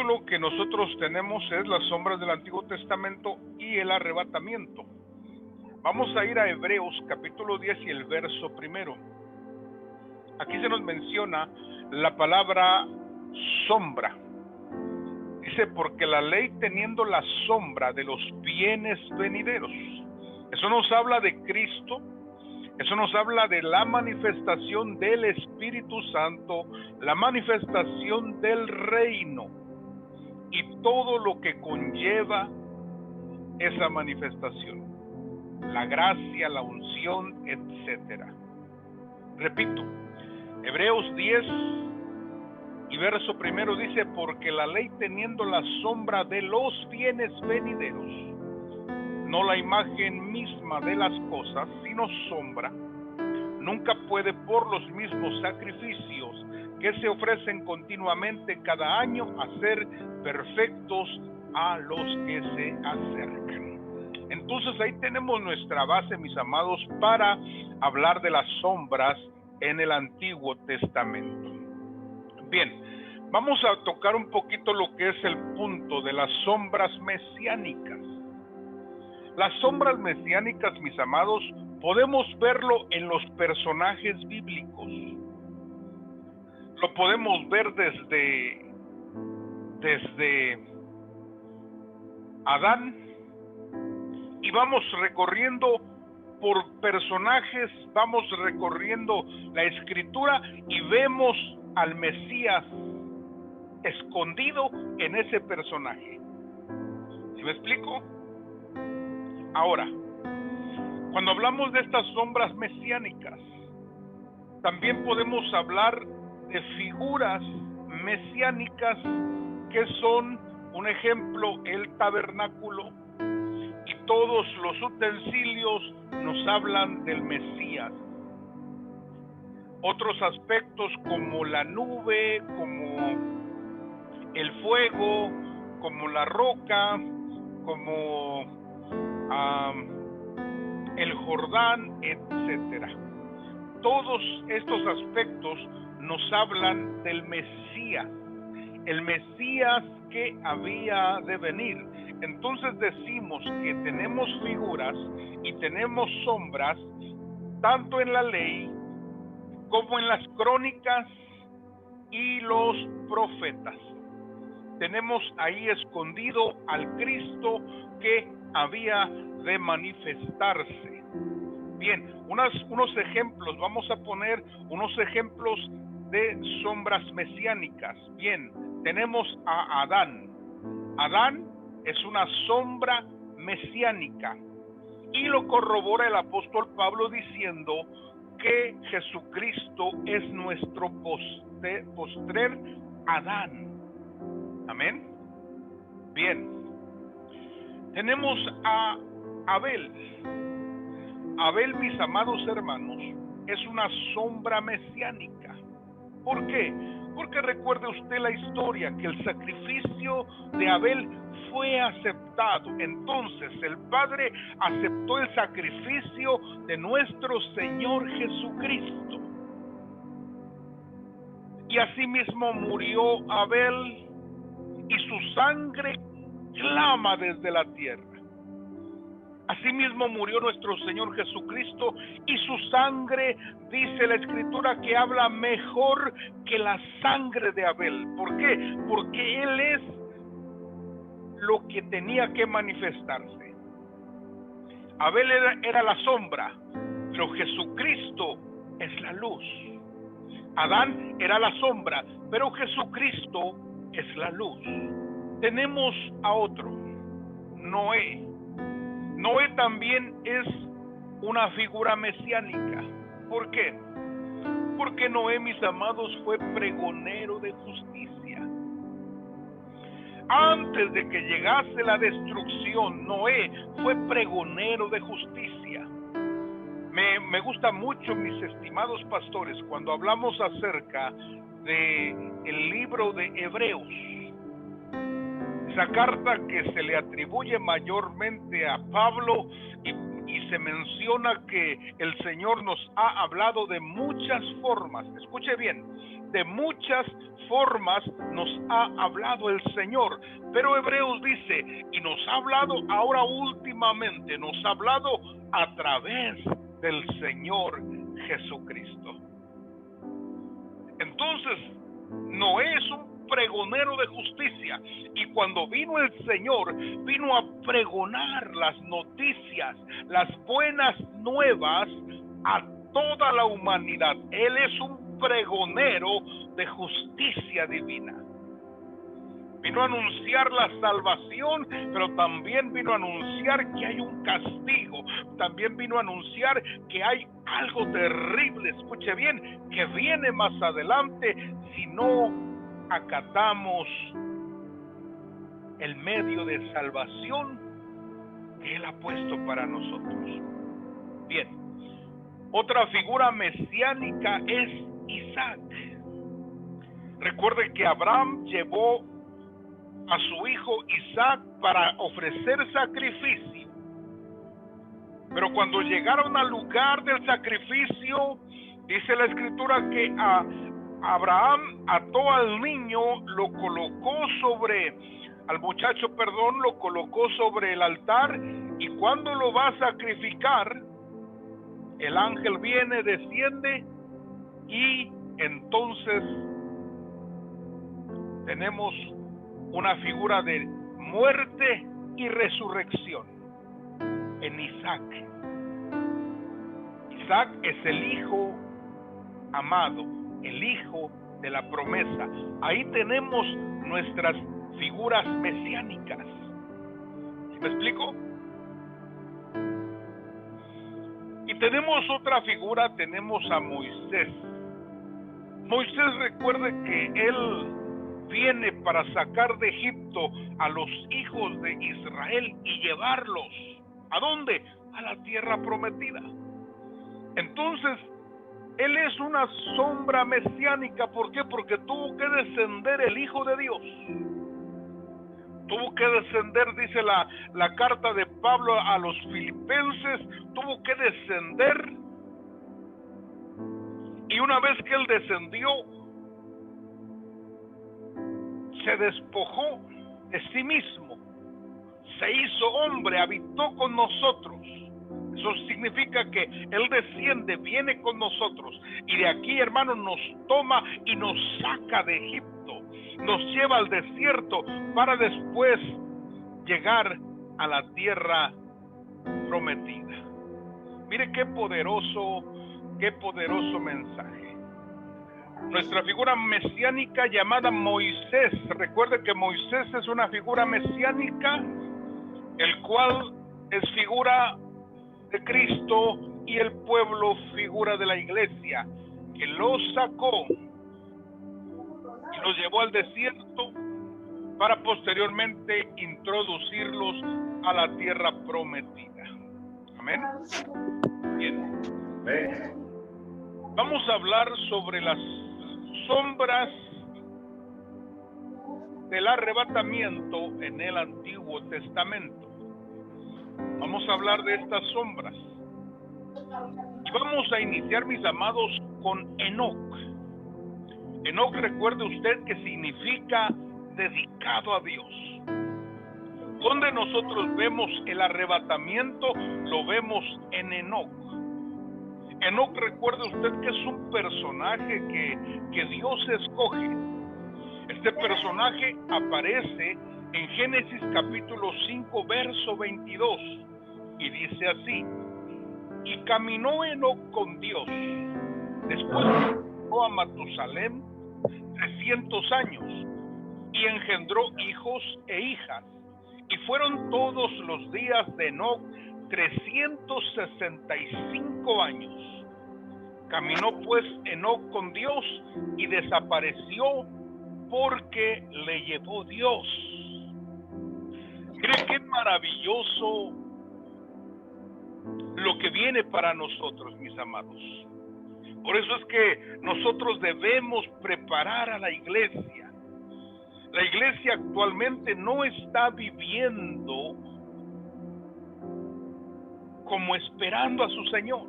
título que nosotros tenemos es Las sombras del Antiguo Testamento y el arrebatamiento. Vamos a ir a Hebreos capítulo 10 y el verso 1. Aquí se nos menciona la palabra sombra. Dice, porque la ley teniendo la sombra de los bienes venideros. Eso nos habla de Cristo, eso nos habla de la manifestación del Espíritu Santo, la manifestación del reino y todo lo que conlleva esa manifestación. La gracia, la unción, etcétera. Repito, Hebreos 10 y verso 1 dice, porque la ley teniendo la sombra de los bienes venideros, no la imagen misma de las cosas, sino sombra, nunca puede por los mismos sacrificios que se ofrecen continuamente cada año hacer perfectos a los que se acercan. Entonces ahí tenemos nuestra base, mis amados, para hablar de las sombras en el Antiguo Testamento. Bien, vamos a tocar un poquito lo que es el punto de las sombras mesiánicas. Las sombras mesiánicas, mis amados, podemos verlo en los personajes bíblicos. Lo podemos ver desde Adán y vamos recorriendo por personajes, vamos recorriendo la escritura y vemos al Mesías escondido en ese personaje. ¿Sí me explico? Ahora, cuando hablamos de estas sombras mesiánicas, también podemos hablar de figuras mesiánicas que son, un ejemplo, el tabernáculo, y todos los utensilios nos hablan del Mesías. Otros aspectos como la nube, como el fuego, como la roca, como el Jordán, etcétera. Todos estos aspectos nos hablan del Mesías, el Mesías que había de venir. Entonces decimos que tenemos figuras y tenemos sombras tanto en la ley como en las crónicas y los profetas. Tenemos ahí escondido al Cristo que había de manifestarse. Bien, unos ejemplos, vamos a poner unos ejemplos de sombras mesiánicas. Bien, tenemos a Adán. Adán es una sombra mesiánica y lo corrobora el apóstol Pablo diciendo que Jesucristo es nuestro postrer Adán. Amén. Bien, tenemos a Abel. Abel, mis amados hermanos, es una sombra mesiánica. ¿Por qué? Porque recuerde usted la historia, que el sacrificio de Abel fue aceptado. Entonces el Padre aceptó el sacrificio de nuestro Señor Jesucristo. Y asimismo murió Abel y su sangre clama desde la tierra. Asimismo murió nuestro Señor Jesucristo y su sangre, dice la Escritura, que habla mejor que la sangre de Abel. ¿Por qué? Porque Él es lo que tenía que manifestarse. Abel era la sombra, pero Jesucristo es la luz. Adán era la sombra, pero Jesucristo es la luz. Tenemos a otro, Noé. Noé también es una figura mesiánica. ¿Por qué? Porque Noé, mis amados, fue pregonero de justicia. Antes de que llegase la destrucción, Noé fue pregonero de justicia. Me gusta mucho, mis estimados pastores, cuando hablamos acerca del libro de Hebreos, esa carta que se le atribuye mayormente a Pablo y se menciona que el Señor nos ha hablado de muchas formas. Escuche bien, de muchas formas nos ha hablado el Señor. Pero Hebreos dice, y nos ha hablado ahora últimamente, nos ha hablado a través del Señor Jesucristo. Entonces, Noé es un pregonero de justicia, y cuando vino el Señor, vino a pregonar las noticias, las buenas nuevas a toda la humanidad. Él es un pregonero de justicia divina. Vino a anunciar la salvación, pero también vino a anunciar que hay un castigo. También vino a anunciar que hay algo terrible, escuche bien, que viene más adelante si no acatamos el medio de salvación que Él ha puesto para nosotros. Bien, otra figura mesiánica es Isaac. Recuerde que Abraham llevó a su hijo Isaac para ofrecer sacrificio, pero cuando llegaron al lugar del sacrificio, dice la escritura que Abraham ató al niño, lo colocó lo colocó sobre el altar, y cuando lo va a sacrificar, el ángel viene, desciende, y entonces tenemos una figura de muerte y resurrección en Isaac. Isaac es el hijo amado, el hijo de la promesa. Ahí tenemos nuestras figuras mesiánicas. ¿Sí me explico? Y tenemos otra figura, tenemos a Moisés. Moisés, recuerde que él viene para sacar de Egipto a los hijos de Israel y llevarlos. ¿A dónde? A la tierra prometida. Entonces, él es una sombra mesiánica. ¿Por qué? Porque tuvo que descender el Hijo de Dios. Tuvo que descender, dice la carta de Pablo a los filipenses, tuvo que descender. Y una vez que él descendió, se despojó de sí mismo, se hizo hombre, habitó con nosotros. Eso significa que Él desciende, viene con nosotros, y de aquí, hermanos, nos toma y nos saca de Egipto, nos lleva al desierto para después llegar a la tierra prometida. Mire qué poderoso mensaje. Nuestra figura mesiánica llamada Moisés, recuerde que Moisés es una figura mesiánica, el cual es figura de Cristo, y el pueblo figura de la iglesia, que los sacó y los llevó al desierto para posteriormente introducirlos a la tierra prometida. Amén. Bien. Vamos a hablar sobre las sombras del arrebatamiento en el Antiguo Testamento. Vamos a hablar de estas sombras. Y vamos a iniciar, mis amados, con Enoc. Enoc, recuerde usted que significa dedicado a Dios. Donde nosotros vemos el arrebatamiento, lo vemos en Enoc. Enoc, recuerde usted que es un personaje que Dios escoge. Este personaje aparece en Génesis capítulo 5, verso 22, y dice así: y caminó Enoc con Dios, después llegó a Matusalem 300 años, y engendró hijos e hijas, y fueron todos los días de Enoc 365 años. Caminó pues Enoc con Dios y desapareció porque le llevó Dios. Mire qué maravilloso lo que viene para nosotros, mis amados. Por eso es que nosotros debemos preparar a la iglesia. La iglesia actualmente no está viviendo como esperando a su Señor.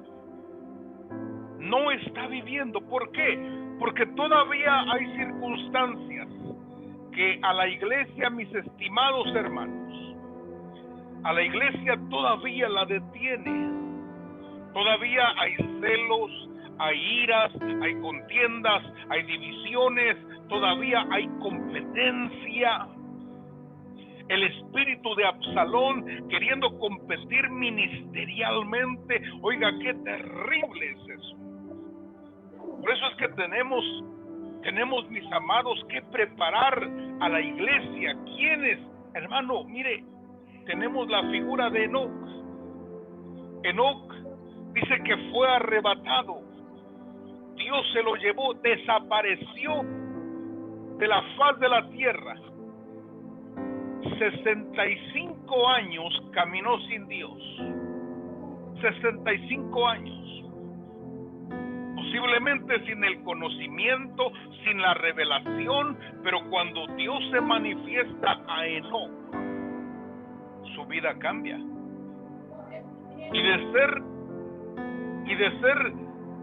No está viviendo. ¿Por qué? Porque todavía hay circunstancias que a la iglesia, mis estimados hermanos, a la iglesia todavía la detiene. Todavía hay celos, hay iras, hay contiendas, hay divisiones, todavía hay competencia. El espíritu de Absalón queriendo competir ministerialmente. Oiga, qué terrible es eso. Por eso es que tenemos, mis amados, que preparar a la iglesia. ¿Quiénes? Hermano, mire, tenemos la figura de Enoc. Enoc dice que fue arrebatado. Dios se lo llevó, desapareció de la faz de la tierra. 65 años caminó sin Dios. 65 años. Posiblemente sin el conocimiento, sin la revelación, pero cuando Dios se manifiesta a Enoc, su vida cambia. Y de ser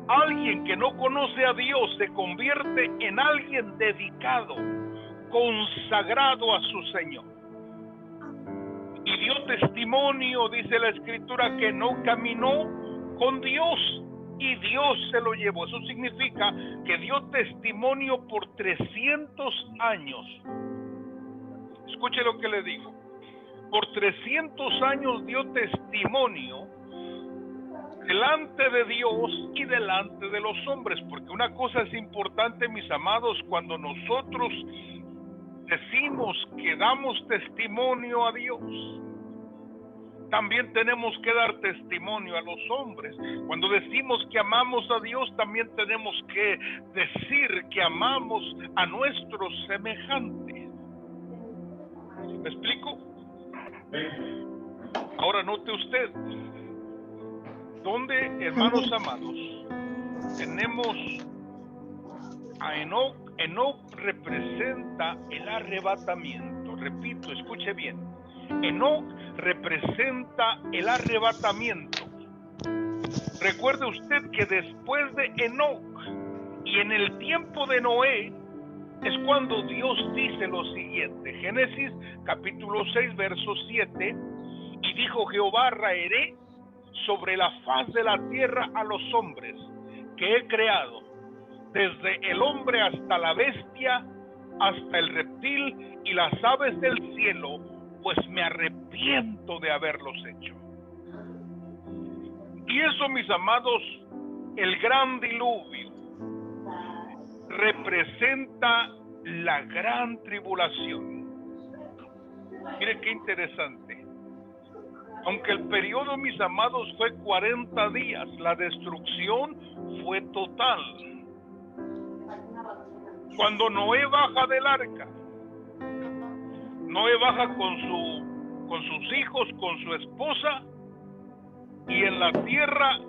alguien que no conoce a Dios, se convierte en alguien dedicado, consagrado a su Señor. Y dio testimonio, dice la Escritura, que no caminó con Dios y Dios se lo llevó. Eso significa que dio testimonio por 300 años. Escuche lo que le digo. Por 300 años dio testimonio delante de Dios y delante de los hombres. Porque una cosa es importante, mis amados, cuando nosotros decimos que damos testimonio a Dios, también tenemos que dar testimonio a los hombres. Cuando decimos que amamos a Dios, también tenemos que decir que amamos a nuestros semejantes. ¿Me explico? Ahora note usted, ¿dónde, hermanos amados, tenemos a Enoc? Enoc representa el arrebatamiento. Repito, escuche bien. Enoc representa el arrebatamiento. Recuerde usted que después de Enoc y en el tiempo de Noé es cuando Dios dice lo siguiente. Génesis capítulo 6 verso 7. Y dijo Jehová: raeré sobre la faz de la tierra a los hombres que he creado, desde el hombre hasta la bestia, hasta el reptil y las aves del cielo, pues me arrepiento de haberlos hecho. Y eso, mis amados, el gran diluvio representa la gran tribulación. Mire qué interesante. Aunque el periodo, mis amados, fue 40 días, la destrucción fue total. Cuando Noé baja del arca, Noé baja con sus hijos, con su esposa, y en la tierra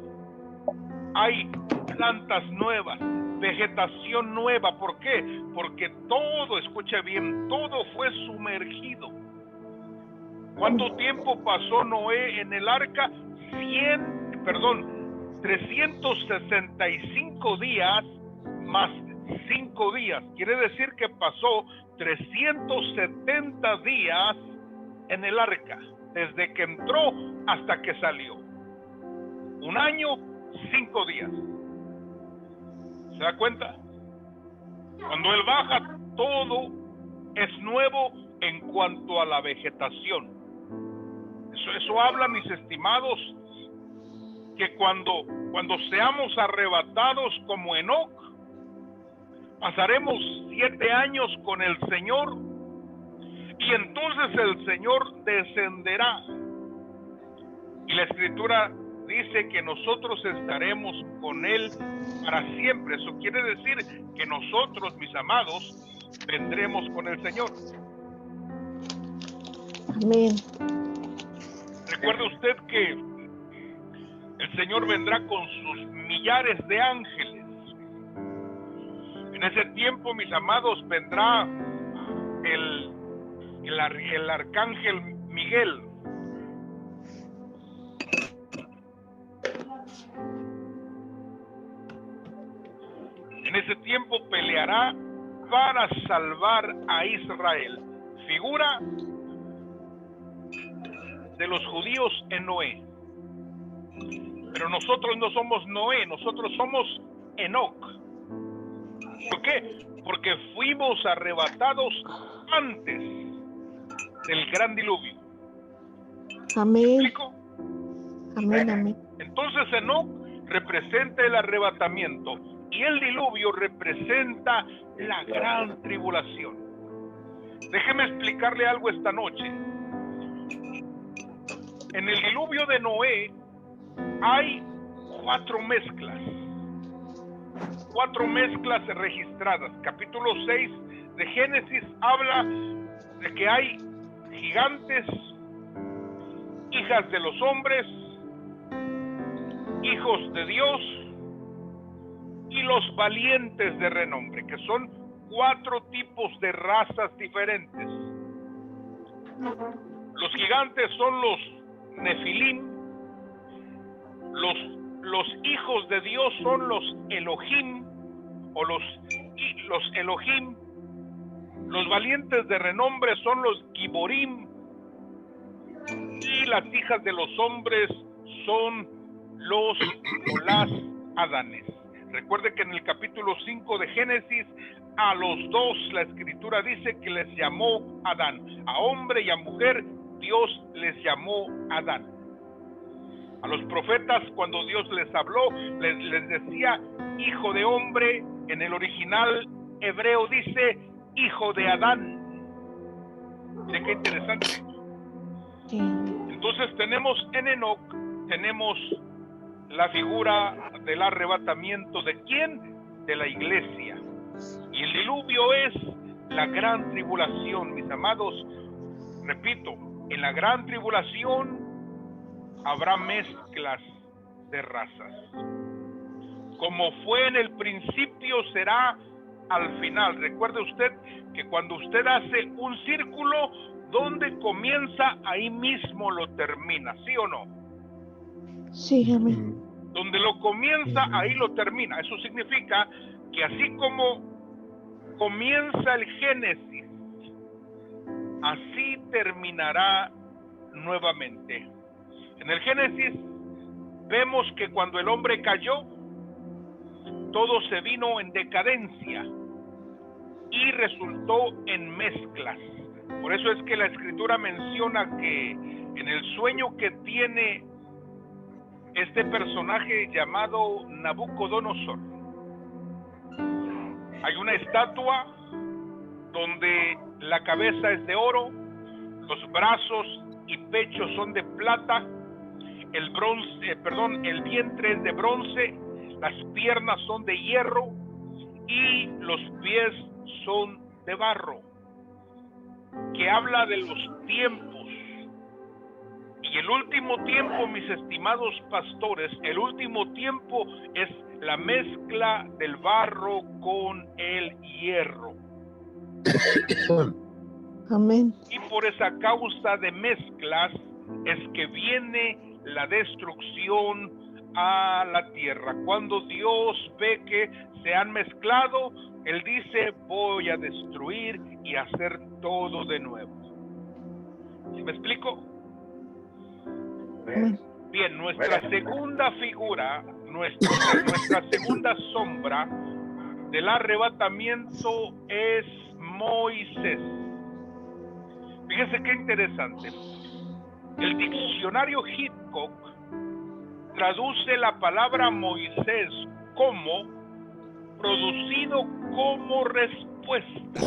hay plantas nuevas, vegetación nueva. ¿Por qué? Porque todo, escucha bien, todo fue sumergido. ¿Cuánto tiempo pasó Noé en el arca? 365 días más 5 días. Quiere decir que pasó 370 días en el arca, desde que entró hasta que salió. 1 año, 5 días. ¿Se da cuenta? Cuando él baja, todo es nuevo en cuanto a la vegetación. Eso habla, mis estimados, que cuando seamos arrebatados como Enoc, pasaremos 7 años con el Señor, y entonces el Señor descenderá. Y la Escritura dice que nosotros estaremos con Él para siempre. Eso quiere decir que nosotros, mis amados, vendremos con el Señor. Amén. Recuerde usted que el Señor vendrá con sus millares de ángeles. En ese tiempo, mis amados, vendrá el arcángel Miguel. en ese tiempo peleará para salvar a Israel. Figura de los judíos en Noé. Pero nosotros no somos Noé, nosotros somos Enoc. ¿Por qué? Porque fuimos arrebatados antes del gran diluvio. Amén. ¿Me explico? Amén, amén. Entonces Enoc representa el arrebatamiento y el diluvio representa la gran tribulación. Déjeme explicarle algo esta noche. En el diluvio de Noé hay 4 mezclas. 4 mezclas registradas. Capítulo 6 de Génesis habla de que hay gigantes, hijas de los hombres, hijos de Dios y los valientes de renombre, que son 4 tipos de razas diferentes. Los gigantes son los Nefilim, los hijos de Dios son los Elohim o los Elohim, los valientes de renombre son los Giborim y las hijas de los hombres son los o las Adanes. Recuerde que en el capítulo 5 de Génesis a los 2 la escritura dice que les llamó Adán, a hombre y a mujer Dios les llamó Adán. A los profetas cuando Dios les habló les decía hijo de hombre, en el original hebreo dice hijo de Adán. Mire qué interesante. Sí. Entonces tenemos en Enoc, tenemos la figura del arrebatamiento de ¿quién? De la iglesia. Y el diluvio es la gran tribulación, mis amados. Repito, en la gran tribulación habrá mezclas de razas. Como fue en el principio, será al final. Recuerde usted que cuando usted hace un círculo, donde comienza, ahí mismo lo termina, ¿sí o no? Sí, amén. Donde lo comienza, ahí lo termina. Eso significa que así como comienza el Génesis, así terminará nuevamente. En el Génesis vemos que cuando el hombre cayó, todo se vino en decadencia y resultó en mezclas. Por eso es que la escritura menciona que en el sueño que tiene este personaje llamado Nabucodonosor, hay una estatua donde la cabeza es de oro, los brazos y pechos son de plata, el vientre es de bronce, las piernas son de hierro y los pies son de barro, que habla de los tiempos. Y el último tiempo, mis estimados pastores, el último tiempo es la mezcla del barro con el hierro. Amén. Y por esa causa de mezclas es que viene la destrucción a la tierra. Cuando Dios ve que se han mezclado, Él dice, voy a destruir y hacer todo de nuevo. ¿Sí me explico? Amén. Bien, nuestra segunda figura, nuestra segunda sombra del arrebatamiento es Moisés. Fíjense qué interesante. El diccionario Hitchcock traduce la palabra Moisés como producido como respuesta.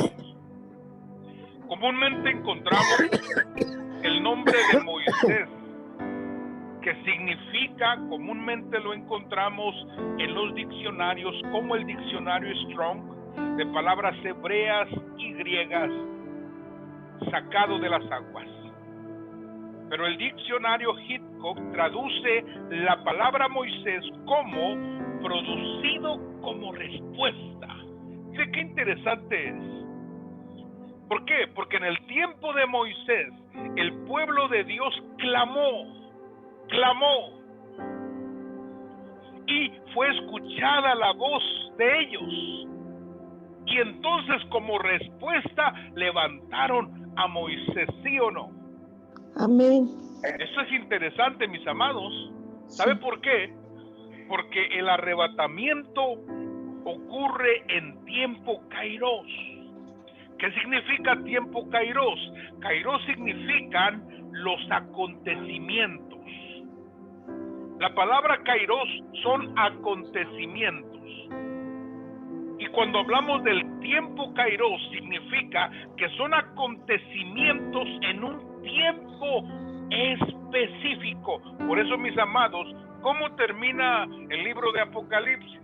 Comúnmente encontramos el nombre de Moisés, que significa, comúnmente lo encontramos en los diccionarios como el diccionario Strong, de palabras hebreas y griegas, sacado de las aguas. Pero el diccionario Hitchcock traduce la palabra Moisés como producido como respuesta. Mire qué interesante es. ¿Por qué? Porque en el tiempo de Moisés, el pueblo de Dios clamó. y fue escuchada la voz de ellos. Y entonces, como respuesta, levantaron a Moisés, ¿sí o no? Amén. Esto es interesante, mis amados. ¿Sabe por qué? Porque el arrebatamiento ocurre en tiempo kairos. ¿Qué significa tiempo kairos? Kairos significan los acontecimientos. La palabra kairos son acontecimientos. Y cuando hablamos del tiempo kairos, significa que son acontecimientos en un tiempo específico. Por eso, mis amados, ¿cómo termina el libro de Apocalipsis?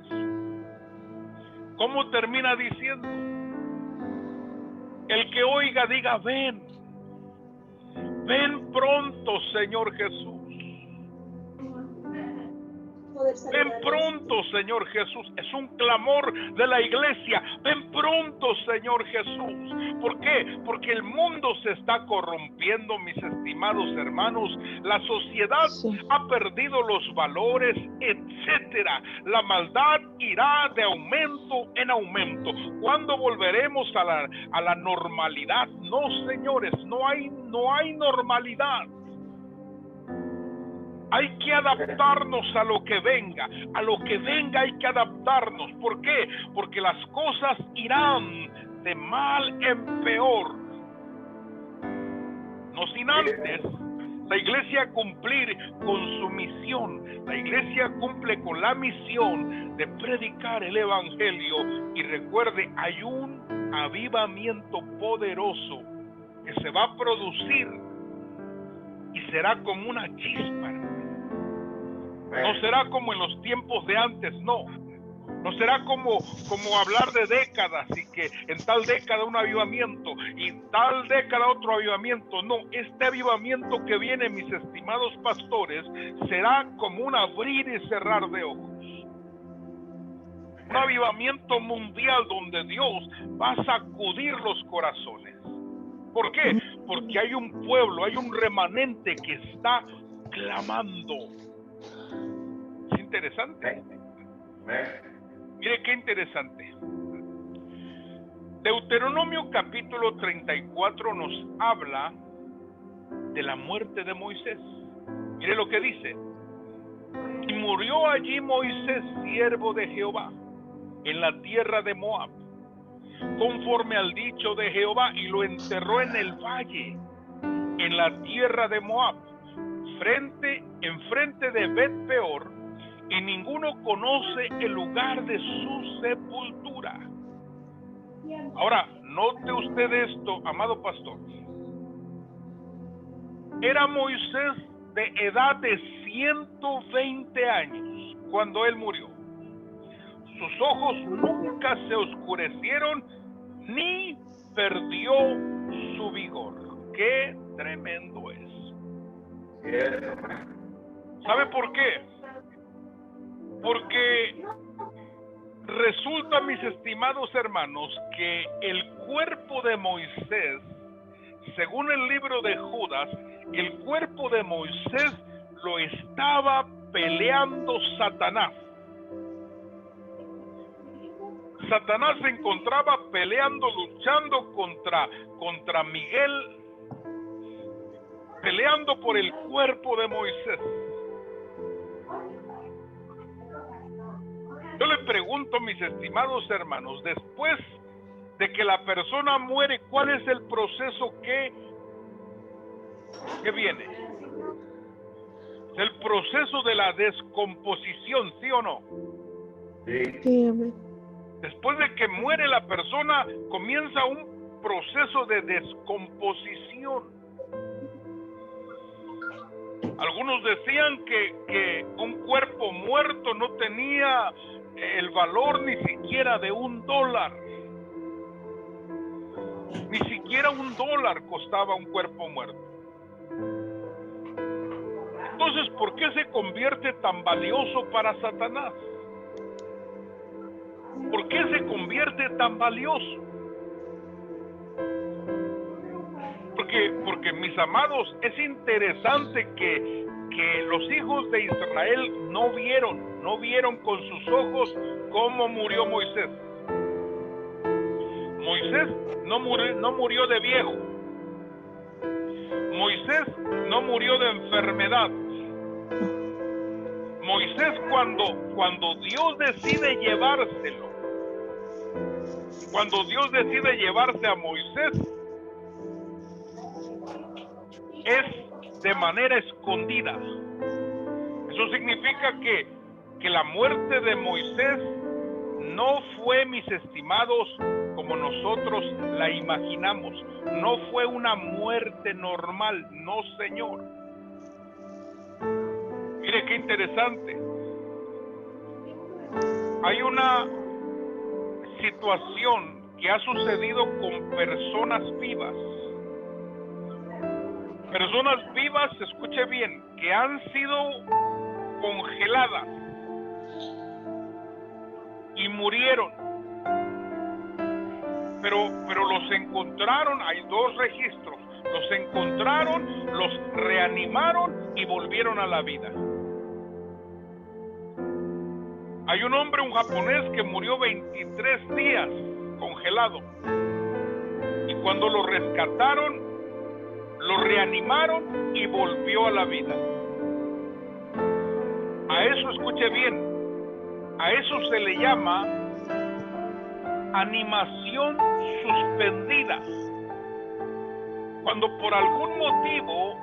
¿Cómo termina diciendo? El que oiga diga, ven pronto, Señor Jesús. Ven pronto, Señor Jesús. Es un clamor de la iglesia. Ven pronto, Señor Jesús. ¿Por qué? Porque el mundo se está corrompiendo, mis estimados hermanos. La sociedad ha perdido los valores, etcétera. La maldad irá de aumento en aumento. ¿Cuándo volveremos a la normalidad? No, señores, no hay normalidad. Hay que adaptarnos a lo que venga. A lo que venga hay que adaptarnos. ¿Por qué? Porque las cosas irán de mal en peor. No sin antes la iglesia cumplir con su misión. La iglesia cumple con la misión de predicar el evangelio. Y recuerde, hay un avivamiento poderoso que se va a producir y será como una chispa. No será como en los tiempos de antes, no. No será como hablar de décadas y que en tal década un avivamiento y tal década otro avivamiento. No, este avivamiento que viene, mis estimados pastores, será como un abrir y cerrar de ojos. Un avivamiento mundial donde Dios va a sacudir los corazones. ¿Por qué? Porque hay un pueblo, hay un remanente que está clamando. Es interesante. Mire qué interesante. Deuteronomio capítulo 34 nos habla de la muerte de Moisés. Mire lo que dice. Y murió allí Moisés, siervo de Jehová, en la tierra de Moab, conforme al dicho de Jehová, y lo enterró en el valle, en la tierra de Moab, enfrente de Bet-peor, y ninguno conoce el lugar de su sepultura. Ahora, note usted esto, amado pastor. Era Moisés de edad de 120 años cuando él murió. Sus ojos nunca se oscurecieron ni perdió su vigor. ¡Qué tremendo es! ¿Sabe por qué? Porque resulta, mis estimados hermanos, que el cuerpo de Moisés, según el libro de Judas, el cuerpo de Moisés lo estaba peleando Satanás. Satanás se encontraba peleando, luchando contra Miguel, peleando por el cuerpo de Moisés. Yo le pregunto, mis estimados hermanos, después de que la persona muere, ¿cuál es el proceso que viene? El proceso de la descomposición, ¿sí o no? Sí, amén. Después de que muere la persona, comienza un proceso de descomposición. Algunos decían que un cuerpo muerto no tenía el valor ni siquiera de $1. Ni siquiera $1 costaba un cuerpo muerto. Entonces, ¿por qué se convierte tan valioso para Satanás? ¿Por qué se convierte tan valioso? Porque mis amados, es interesante que los hijos de Israel no vieron no vieron con sus ojos cómo murió Moisés. Moisés no murió de viejo. Moisés no murió de enfermedad. Moisés, cuando Dios decide llevárselo, cuando Dios decide llevarse a Moisés, es de manera escondida. Eso significa que la muerte de Moisés no fue, mis estimados, como nosotros la imaginamos. No fue una muerte normal, no, señor. Mire qué interesante. Hay una situación que ha sucedido con personas vivas. Personas vivas, escuche bien, que han sido congeladas y murieron. Pero los encontraron, hay dos registros. Los encontraron, los reanimaron y volvieron a la vida. Hay un hombre, un japonés, que murió 23 días congelado. Y cuando lo rescataron, lo reanimaron y volvió a la vida. A eso, escuche bien, a eso se le llama animación suspendida. Cuando por algún motivo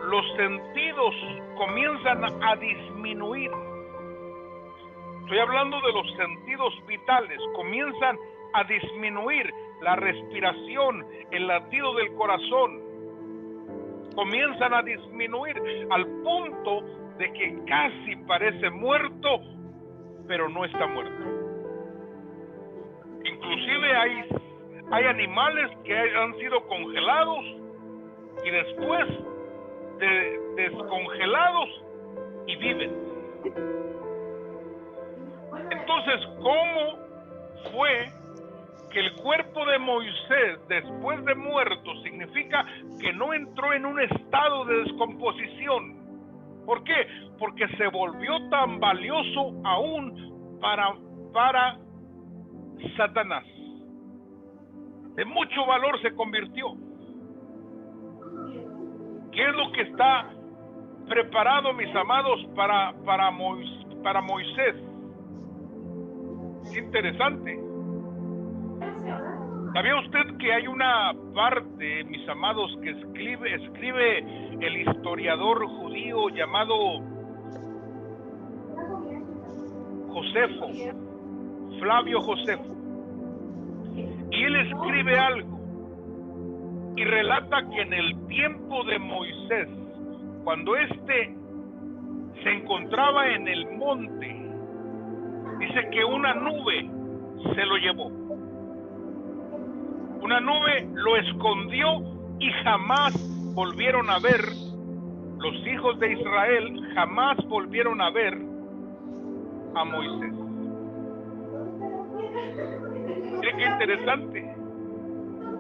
los sentidos comienzan a disminuir. Estoy hablando de los sentidos vitales, comienzan a disminuir la respiración, el latido del corazón. Comienzan a disminuir al punto de que casi parece muerto, pero no está muerto. Inclusive hay animales que han sido congelados y después descongelados y viven. Entonces, ¿cómo fue que el cuerpo de Moisés, después de muerto, significa que no entró en un estado de descomposición? ¿Por qué? Porque se volvió tan valioso aún para Satanás. De mucho valor se convirtió. ¿Qué es lo que está preparado, mis amados, para Moisés? Es interesante. ¿Sabía usted que hay una parte, mis amados, que escribe el historiador judío llamado Josefo, Flavio Josefo? Y él escribe algo y relata que en el tiempo de Moisés, cuando éste se encontraba en el monte, dice que una nube se lo llevó. Una nube lo escondió y jamás volvieron a ver, los hijos de Israel jamás volvieron a ver a Moisés. Mire qué interesante.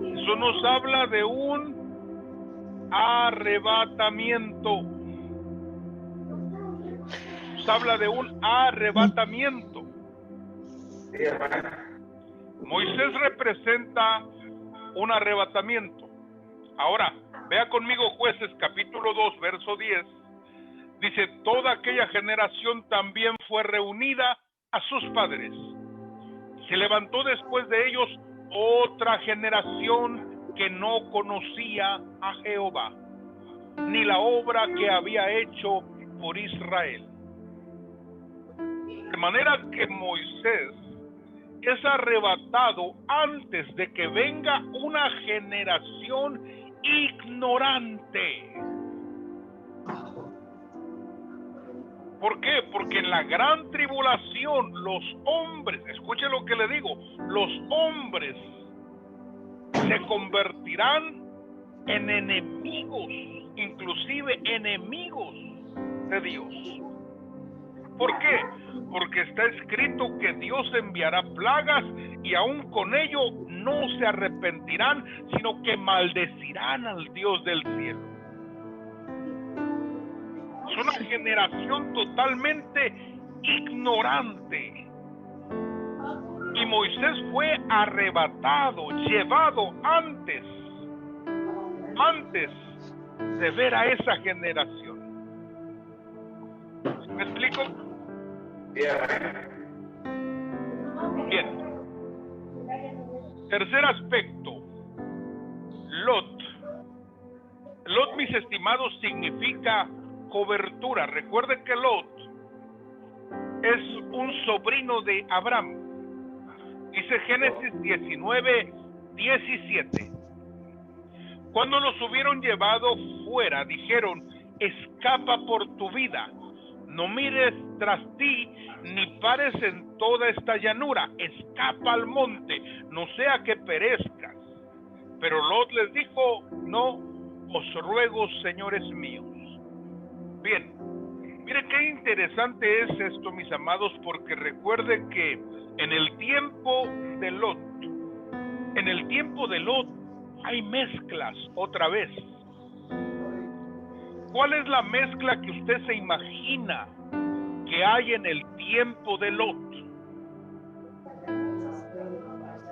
Eso nos habla de un arrebatamiento. Nos habla de un arrebatamiento. Moisés representa un arrebatamiento. Ahora, vea conmigo Jueces capítulo 2, verso 10. Dice, toda aquella generación también fue reunida a sus padres. Se levantó después de ellos otra generación que no conocía a Jehová, ni la obra que había hecho por Israel. De manera que Moisés es arrebatado antes de que venga una generación ignorante. ¿Por qué? Porque en la gran tribulación los hombres, escuche lo que le digo, los hombres se convertirán en enemigos, inclusive enemigos de Dios. ¿Por qué? Porque está escrito que Dios enviará plagas y aún con ello no se arrepentirán, sino que maldecirán al Dios del cielo. Es una generación totalmente ignorante. Y Moisés fue arrebatado, llevado antes de ver a esa generación. ¿Me explico? Bien. Tercer aspecto. Lot. Lot, mis estimados, significa cobertura. Recuerden que Lot es un sobrino de Abraham. Dice Génesis 19:17. Cuando los hubieron llevado fuera, dijeron: escapa por tu vida, no mires tras ti, ni pares en toda esta llanura, escapa al monte, no sea que perezcas. Pero Lot les dijo: no os ruego, señores míos. Bien, mire qué interesante es esto, mis amados, porque recuerden que en el tiempo de Lot hay mezclas otra vez. ¿Cuál es la mezcla que usted se imagina que hay en el tiempo de Lot?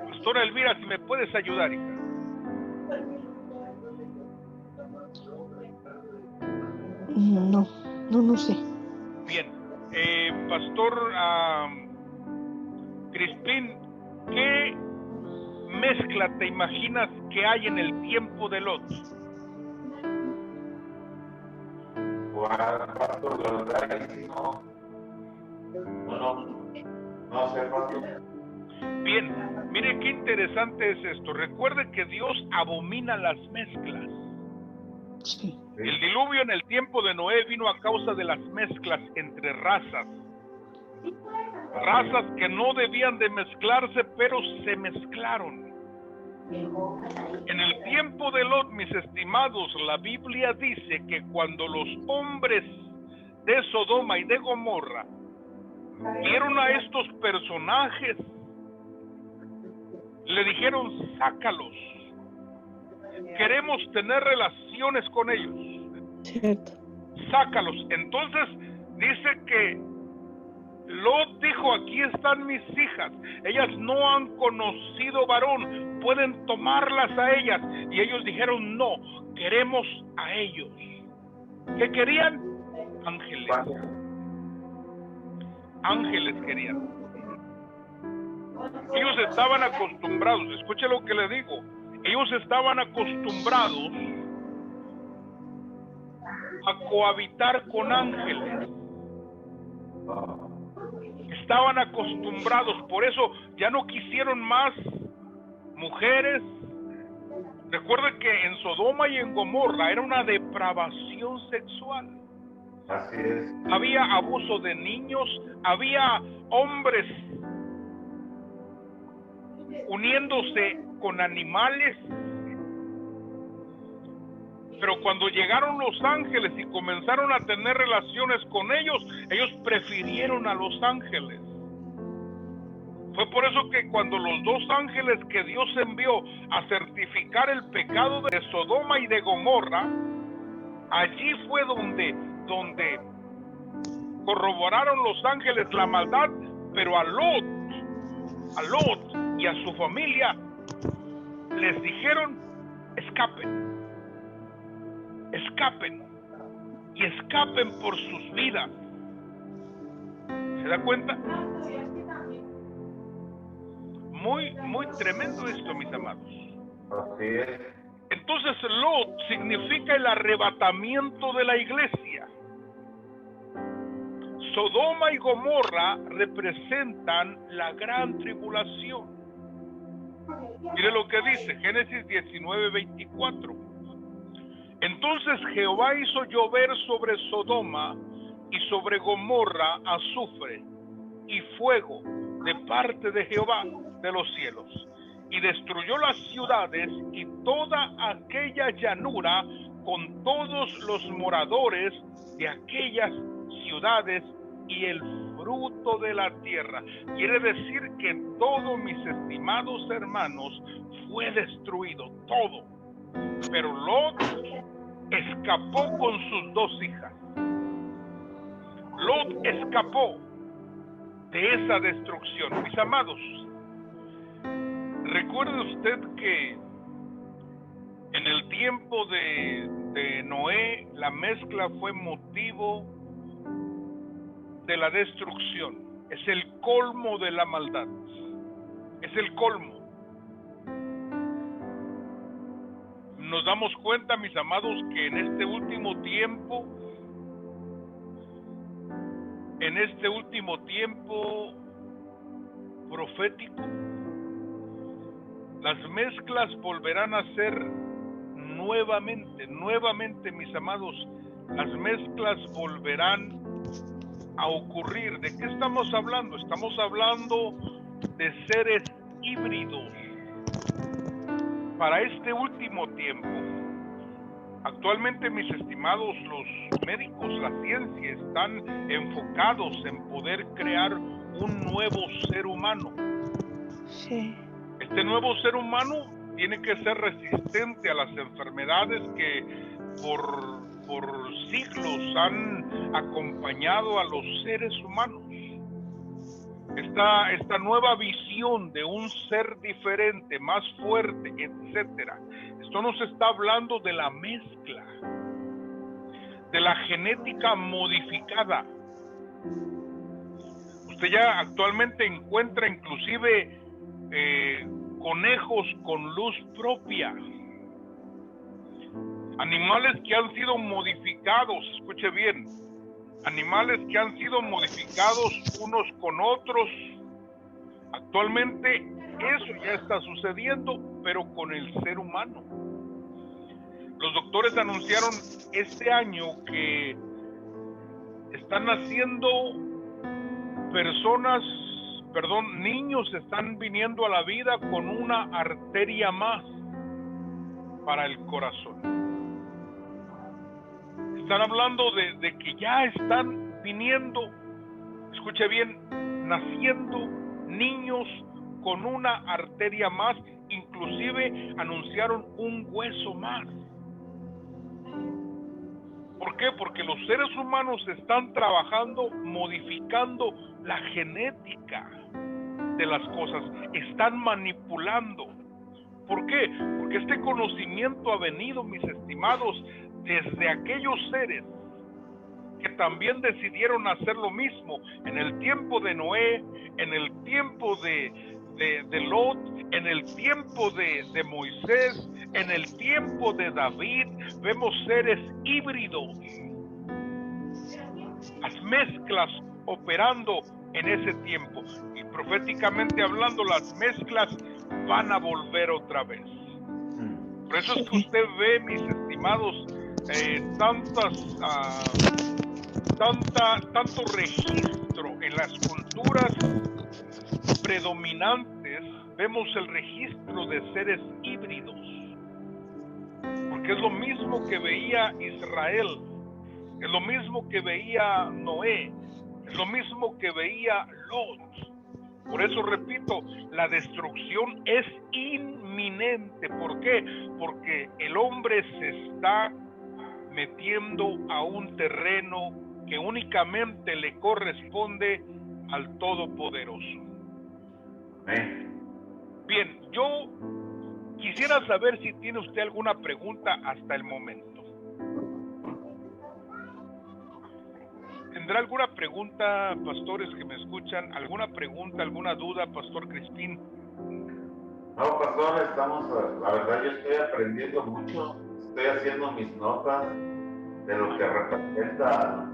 Pastora Elvira, si me puedes ayudar, hija. No sé. Bien, Pastor Crispín, ¿qué mezcla te imaginas que hay en el tiempo de Lot? No sé, pastor. Bien, mire qué interesante es esto. Recuerde que Dios abomina las mezclas. Sí. El diluvio en el tiempo de Noé vino a causa de las mezclas entre razas. Razas que no debían de mezclarse, pero se mezclaron. En el tiempo de Lot, mis estimados, la Biblia dice que cuando los hombres de Sodoma y de Gomorra vieron a estos personajes, le dijeron: sácalos, queremos tener relaciones con ellos. Cierto. Sácalos. Entonces dice que Lot dijo: aquí están mis hijas, ellas no han conocido varón, pueden tomarlas a ellas. Y ellos dijeron: no, queremos a ellos. ¿Qué querían? Ángeles. Ángeles querían. Ellos estaban acostumbrados, escuche lo que le digo, ellos estaban acostumbrados a cohabitar con ángeles. Estaban acostumbrados, por eso ya no quisieron más mujeres. Recuerden que en Sodoma y en Gomorra era una depravación sexual. Así es. Había abuso de niños, había hombres uniéndose con animales. Pero cuando llegaron los ángeles y comenzaron a tener relaciones con ellos, ellos prefirieron a los ángeles. Fue por eso que cuando los dos ángeles que Dios envió a certificar el pecado de Sodoma y de Gomorra, allí fue donde corroboraron los ángeles la maldad, pero a Lot y a su familia les dijeron: escapen y escapen por sus vidas. ¿Se da cuenta? Muy tremendo esto, mis amados. Así es. Entonces Lot significa el arrebatamiento de la iglesia. Sodoma y Gomorra representan la gran tribulación. Mire lo que dice Génesis 19:24. Entonces Jehová hizo llover sobre Sodoma y sobre Gomorra azufre y fuego de parte de Jehová de los cielos, y destruyó las ciudades y toda aquella llanura con todos los moradores de aquellas ciudades y el fruto de la tierra. Quiere decir que todo, mis estimados hermanos, fue destruido, todo. Pero Lot escapó con sus dos hijas. Lot escapó. de esa destrucción. Mis amados, recuerde usted que en el tiempo de Noé, la mezcla fue motivo de la destrucción. Es el colmo de la maldad. Es el colmo. Nos damos cuenta, mis amados, que en este último tiempo profético, las mezclas volverán a ser nuevamente, mis amados, las mezclas volverán a ocurrir. ¿De qué estamos hablando? Estamos hablando de seres híbridos para este último tiempo. Actualmente, mis estimados, los médicos, la ciencia están enfocados en poder crear un nuevo ser humano. Sí. Este nuevo ser humano tiene que ser resistente a las enfermedades que por siglos han acompañado a los seres humanos. Esta nueva visión de un ser diferente, más fuerte, etcétera. Esto nos está hablando de la mezcla, de la genética modificada. Usted ya actualmente encuentra inclusive conejos con luz propia, animales que han sido modificados, escuche bien, animales que han sido modificados unos con otros. Actualmente eso ya está sucediendo, pero con el ser humano. Los doctores anunciaron este año que están naciendo niños están viniendo a la vida con una arteria más para el corazón. Están hablando de que ya están viniendo, escuche bien, naciendo niños con una arteria más, inclusive anunciaron un hueso más. ¿Por qué? Porque los seres humanos están trabajando, modificando la genética de las cosas, están manipulando. ¿Por qué? Porque este conocimiento ha venido, mis estimados, desde aquellos seres que también decidieron hacer lo mismo en el tiempo de Noé, en el tiempo de Lot, en el tiempo de Moisés, en el tiempo de David. Vemos seres híbridos, las mezclas operando en ese tiempo, y proféticamente hablando, las mezclas van a volver otra vez. Por eso es que usted ve, mis estimados, tanto registro en las culturas predominantes. Vemos el registro de seres híbridos, porque es lo mismo que veía Israel, es lo mismo que veía Noé, es lo mismo que veía Lot. Por eso repito, la destrucción es inminente. ¿Por qué? Porque el hombre se está metiendo a un terreno que únicamente le corresponde al Todopoderoso. Bien, yo quisiera saber si tiene usted alguna pregunta hasta el momento. ¿Tendrá alguna pregunta, pastores que me escuchan? ¿Alguna pregunta, alguna duda, Pastor Crispín? No, pastor, la verdad yo estoy aprendiendo mucho, estoy haciendo mis notas de lo que representa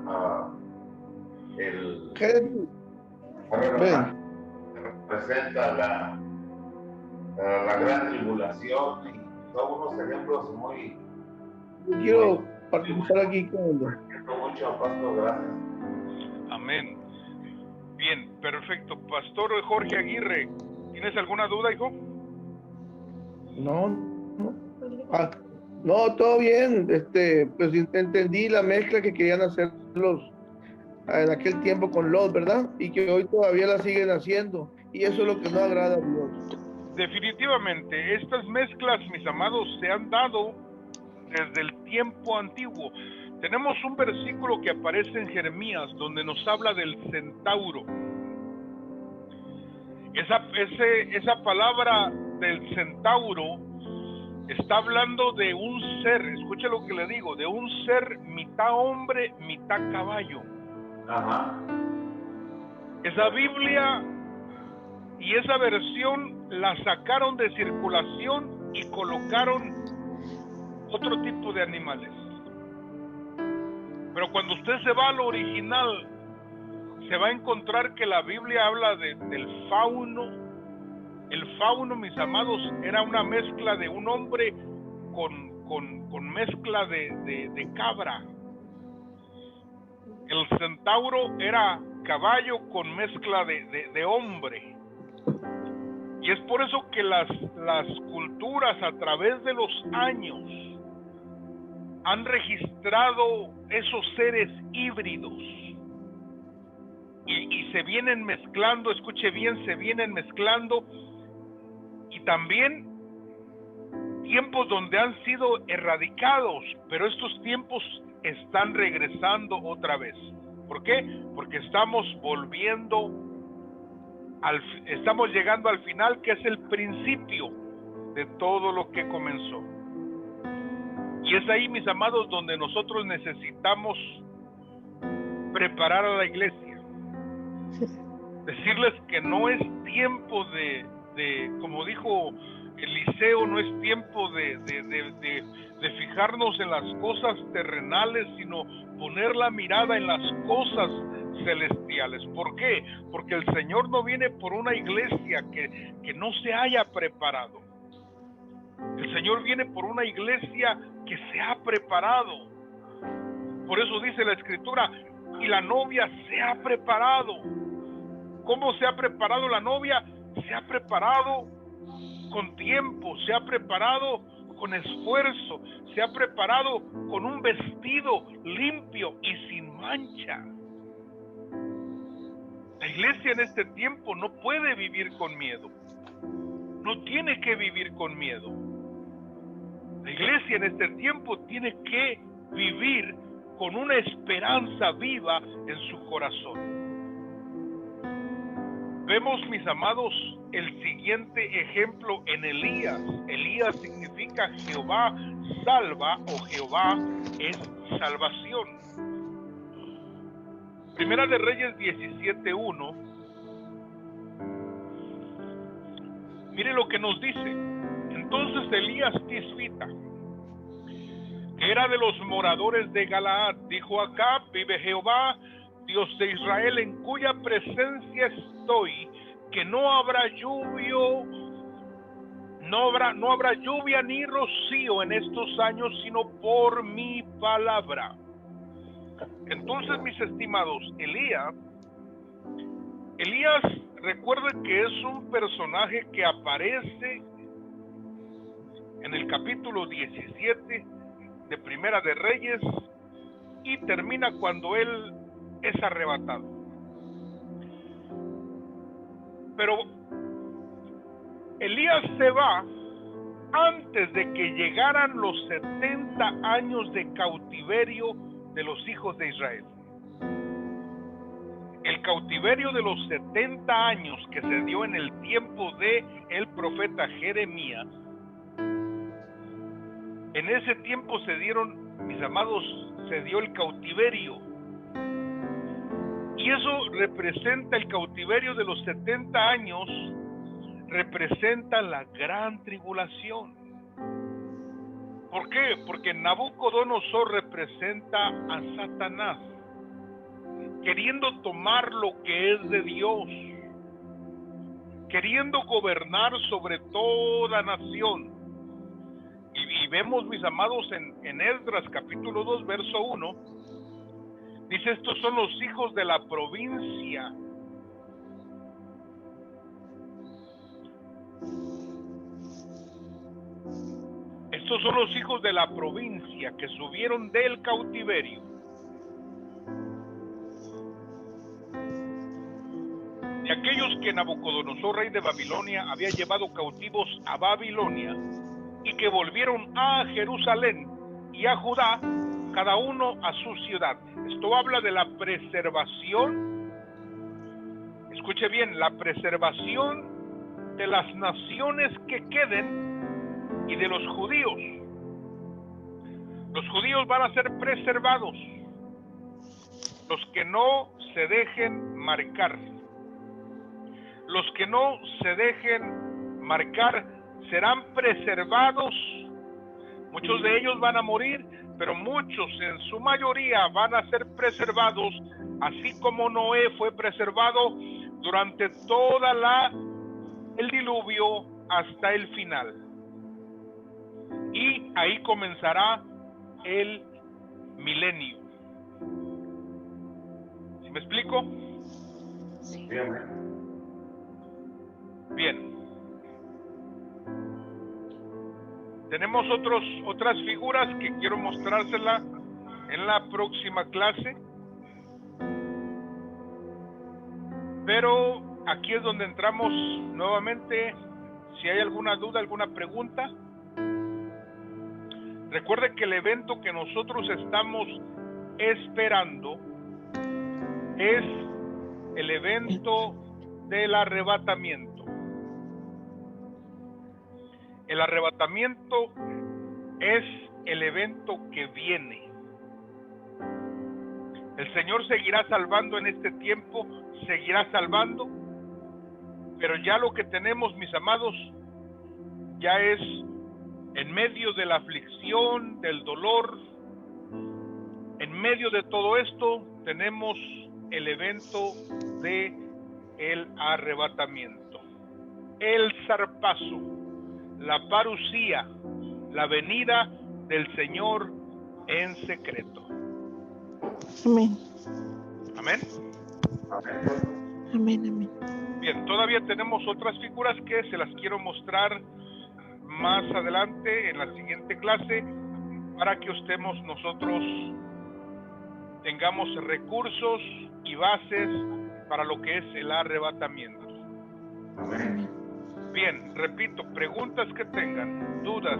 representa la gran tribulación, y son unos ejemplos muy... Quiero participar aquí con mucho, pastor, gracias. Amén. Bien, perfecto. Pastor Jorge Aguirre, ¿tienes alguna duda, hijo? No, todo bien. Pues entendí la mezcla que querían hacer en aquel tiempo con Lot, ¿verdad? Y que hoy todavía la siguen haciendo. Y eso es lo que no agrada a Dios. Definitivamente, estas mezclas, mis amados, se han dado desde el tiempo antiguo. Tenemos un versículo que aparece en Jeremías donde nos habla del centauro. Esa palabra del centauro está hablando de un ser, escuche lo que le digo, de un ser mitad hombre, mitad caballo. Ajá. Esa Biblia y esa versión la sacaron de circulación y colocaron otro tipo de animales. Pero cuando usted se va al original, se va a encontrar que la Biblia habla del fauno. El fauno, mis amados, era una mezcla de un hombre con mezcla de cabra. El centauro era caballo con mezcla de hombre. Y es por eso que las culturas a través de los años han registrado esos seres híbridos. Y se vienen mezclando, escuche bien, se vienen mezclando. Y también tiempos donde han sido erradicados, pero estos tiempos están regresando otra vez. ¿Por qué? Porque estamos llegando al final, que es el principio de todo lo que comenzó. Y es ahí, mis amados, donde nosotros necesitamos preparar a la iglesia. Decirles que no es tiempo de como dijo Eliseo, no es tiempo de fijarnos en las cosas terrenales, sino poner la mirada en las cosas celestiales. ¿Por qué? Porque el Señor no viene por una iglesia que no se haya preparado. El Señor viene por una iglesia que se ha preparado. Por eso dice la Escritura, y la novia se ha preparado. ¿Cómo se ha preparado la novia? Se ha preparado con tiempo, se ha preparado con esfuerzo, se ha preparado con un vestido limpio y sin mancha. La iglesia en este tiempo no puede vivir con miedo, no tiene que vivir con miedo. La iglesia en este tiempo tiene que vivir con una esperanza viva en su corazón. Vemos, mis amados, el siguiente ejemplo en Elías. Elías significa Jehová salva o Jehová es salvación. Primera de Reyes 17:1. Mire lo que nos dice. Entonces Elías Tisbita, que era de los moradores de Galaad, dijo: Acá vive Jehová, Dios de Israel, en cuya presencia estoy, que no habrá lluvia ni rocío en estos años, sino por mi palabra. Entonces, mis estimados, Elías, recuerden que es un personaje que aparece en el capítulo 17 de Primera de Reyes y termina cuando él es arrebatado. Pero Elías se va antes de que llegaran los 70 años de cautiverio de los hijos de Israel. El cautiverio de los 70 años que se dio en el tiempo de el profeta Jeremías, en ese tiempo se dieron, mis amados, se dio el cautiverio. Y eso representa el cautiverio de los 70 años, representa la gran tribulación. ¿Por qué? Porque Nabucodonosor representa a Satanás, queriendo tomar lo que es de Dios, queriendo gobernar sobre toda nación. Y vemos, mis amados, en Esdras capítulo 2, verso 1, dice: estos son los hijos de la provincia. Estos son los hijos de la provincia que subieron del cautiverio. De aquellos que Nabucodonosor, rey de Babilonia, había llevado cautivos a Babilonia y que volvieron a Jerusalén y a Judá, cada uno a su ciudad. Esto habla de la preservación. escuche bien, la preservación de las naciones que queden y de los judíos. Los judíos van a ser preservados, los que no se dejen marcar. Los que no se dejen marcar serán preservados. Muchos de ellos van a morir, pero muchos, en su mayoría, van a ser preservados, así como Noé fue preservado durante toda el diluvio hasta el final. Y ahí comenzará el milenio. ¿Sí me explico? Sí. Bien. Tenemos otras figuras que quiero mostrárselas en la próxima clase. Pero aquí es donde entramos nuevamente. Si hay alguna duda, alguna pregunta. Recuerde que el evento que nosotros estamos esperando es el evento del arrebatamiento. El arrebatamiento es el evento que viene. El Señor seguirá salvando en este tiempo, seguirá salvando, pero ya lo que tenemos, mis amados, ya es en medio de la aflicción, del dolor, en medio de todo esto, tenemos el evento de el arrebatamiento, el zarpazo, la parucía, la venida del Señor en secreto. Amén. Amén. Amén, amén. Bien, todavía tenemos otras figuras que se las quiero mostrar más adelante en la siguiente clase para que nosotros tengamos recursos y bases para lo que es el arrebatamiento. Amén. Bien, repito, preguntas que tengan, dudas.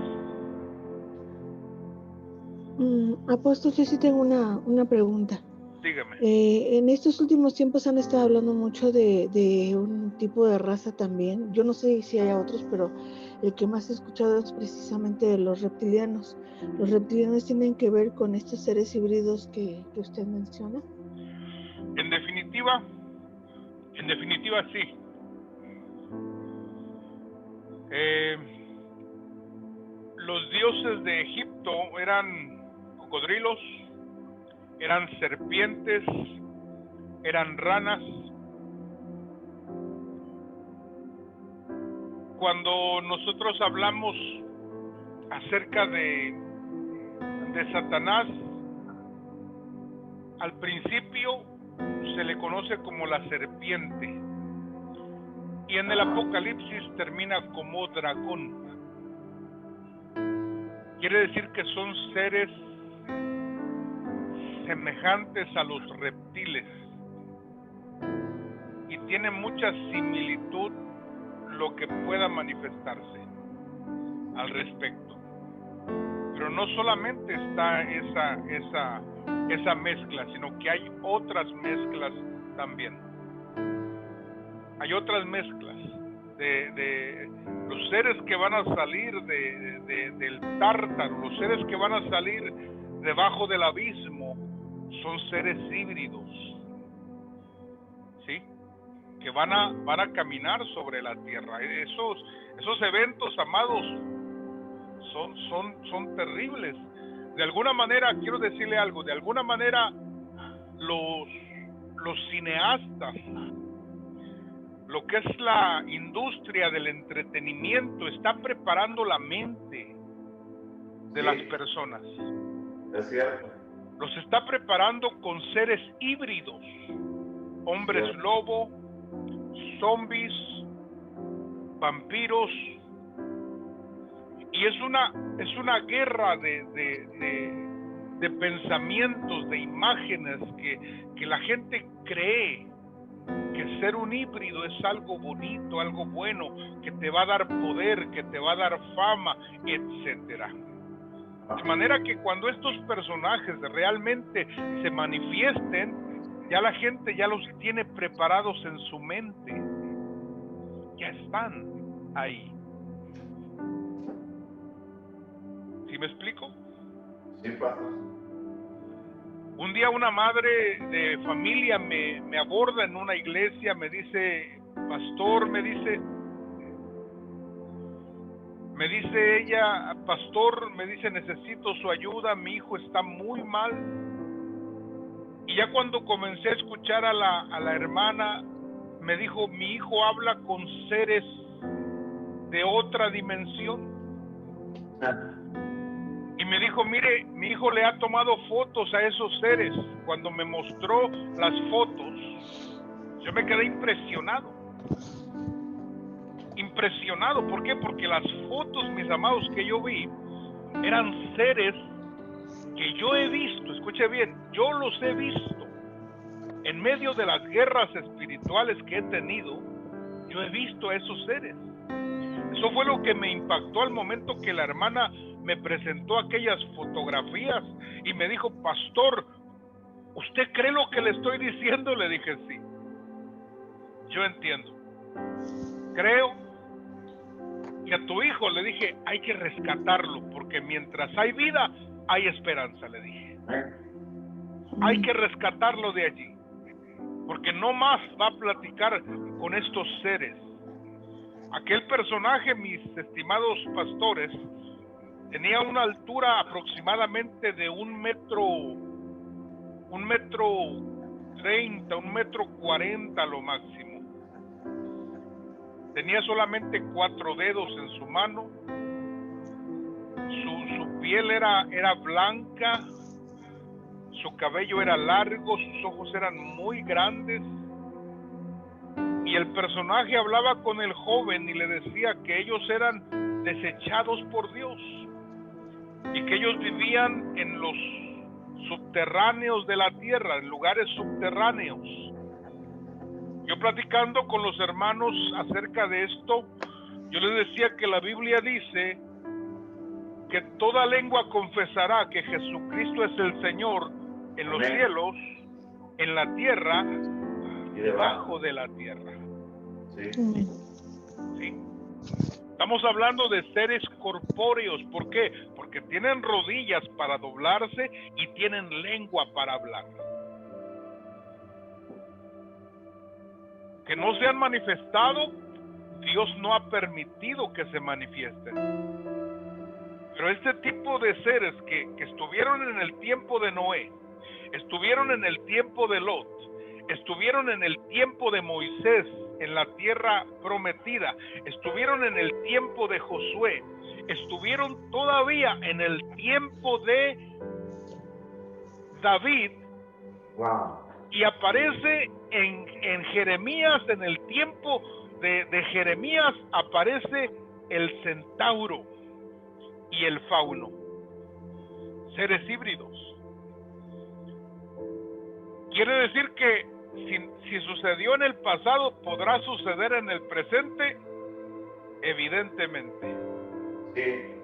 Apóstol, yo sí tengo una pregunta. Dígame. En estos últimos tiempos han estado hablando mucho de un tipo de raza también. Yo no sé si hay otros, pero el que más he escuchado es precisamente de los reptilianos. ¿Los reptilianos tienen que ver con estos seres híbridos que usted menciona? En definitiva sí. Los dioses de Egipto eran cocodrilos, eran serpientes, eran ranas. Cuando nosotros hablamos acerca de Satanás, al principio se le conoce como la serpiente y en el Apocalipsis termina como dragón. Quiere decir que son seres semejantes a los reptiles y tiene mucha similitud lo que pueda manifestarse al respecto. Pero no solamente está esa mezcla, sino que hay otras mezclas también. Hay otras mezclas de los seres que van a salir del tártaro, los seres que van a salir debajo del abismo, son seres híbridos, ¿sí? Que van a caminar sobre la tierra. Esos eventos, amados, son terribles. De alguna manera, quiero decirle algo, de alguna manera los cineastas, lo que es la industria del entretenimiento, está preparando la mente de las personas. Es cierto. Los está preparando con seres híbridos, hombres lobo, zombies, vampiros, y es una guerra de pensamientos, de imágenes que la gente cree que ser un híbrido es algo bonito, algo bueno, que te va a dar poder, que te va a dar fama, etcétera. De manera que cuando estos personajes realmente se manifiesten, Ya la gente ya los tiene preparados en su mente. Ya están ahí. ¿Sí me explico? Sí, pastor. Un día una madre de familia me aborda en una iglesia, me dice, pastor, me dice ella, pastor, me dice, necesito su ayuda, mi hijo está muy mal. Y ya cuando comencé a escuchar a la hermana, me dijo, mi hijo habla con seres de otra dimensión. Y me dijo, mire, mi hijo le ha tomado fotos a esos seres. Cuando me mostró las fotos, yo me quedé impresionado. Impresionado, ¿por qué? Porque las fotos, mis amados, que yo vi, eran seres que yo he visto, escuche bien, yo los he visto. En medio de las guerras espirituales que he tenido, yo he visto a esos seres. Eso fue lo que me impactó al momento que la hermana me presentó aquellas fotografías y me dijo, pastor, ¿usted cree lo que le estoy diciendo? Le dije, sí, yo entiendo. Creo que a tu hijo, le dije, hay que rescatarlo, porque mientras hay vida, hay esperanza, le dije. Hay que rescatarlo de allí, porque no más va a platicar con estos seres. Aquel personaje, mis estimados pastores, tenía una altura aproximadamente de 1,30 m, 1,40 m lo máximo. Tenía solamente 4 dedos en su mano. Su piel era blanca, su cabello era largo, sus ojos eran muy grandes. Y el personaje hablaba con el joven y le decía que ellos eran desechados por Dios y que ellos vivían en los subterráneos de la tierra, en lugares subterráneos. Yo platicando con los hermanos acerca de esto, yo les decía que la Biblia dice que toda lengua confesará que Jesucristo es el Señor en los cielos, en la tierra y debajo de la tierra. Sí. ¿Sí? Estamos hablando de seres corpóreos. ¿Por qué? Porque tienen rodillas para doblarse y tienen lengua para hablar. Que no se han manifestado, Dios no ha permitido que se manifiesten. Pero este tipo de seres que estuvieron en el tiempo de Noé, estuvieron en el tiempo de Lot, estuvieron en el tiempo de Moisés en la tierra prometida, estuvieron en el tiempo de Josué, estuvieron todavía en el tiempo de David. Wow. Y aparece en Jeremías, en el tiempo de Jeremías, aparece el centauro y el fauno, seres híbridos. Quiere decir que si sucedió en el pasado, ¿podrá suceder en el presente? Evidentemente. Sí.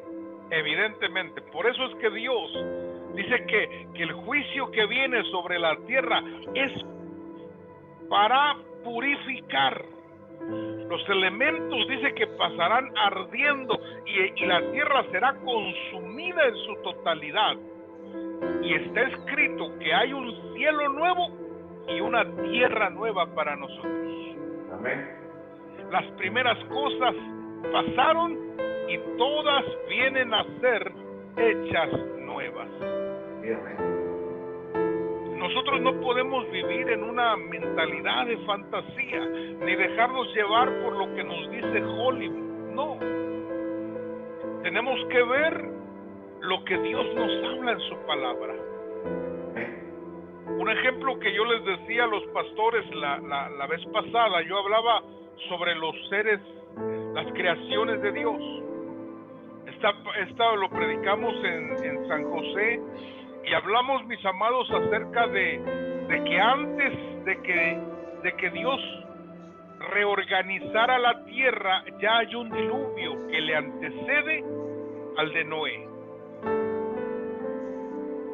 Evidentemente. Por eso es que Dios dice que el juicio que viene sobre la tierra es para purificar. Los elementos dice que pasarán ardiendo y la tierra será consumida en su totalidad. Y está escrito que hay un cielo nuevo y una tierra nueva para nosotros. Amén. Las primeras cosas pasaron y todas vienen a ser hechas nuevas. Sí, amén. Nosotros no podemos vivir en una mentalidad de fantasía, ni dejarnos llevar por lo que nos dice Hollywood. No. Tenemos que ver lo que Dios nos habla en su palabra. Un ejemplo que yo les decía a los pastores la vez pasada, yo hablaba sobre los seres, las creaciones de Dios. Esta lo predicamos en San José y hablamos, mis amados, acerca de que antes de que Dios reorganizara la tierra, ya hay un diluvio que le antecede al de Noé.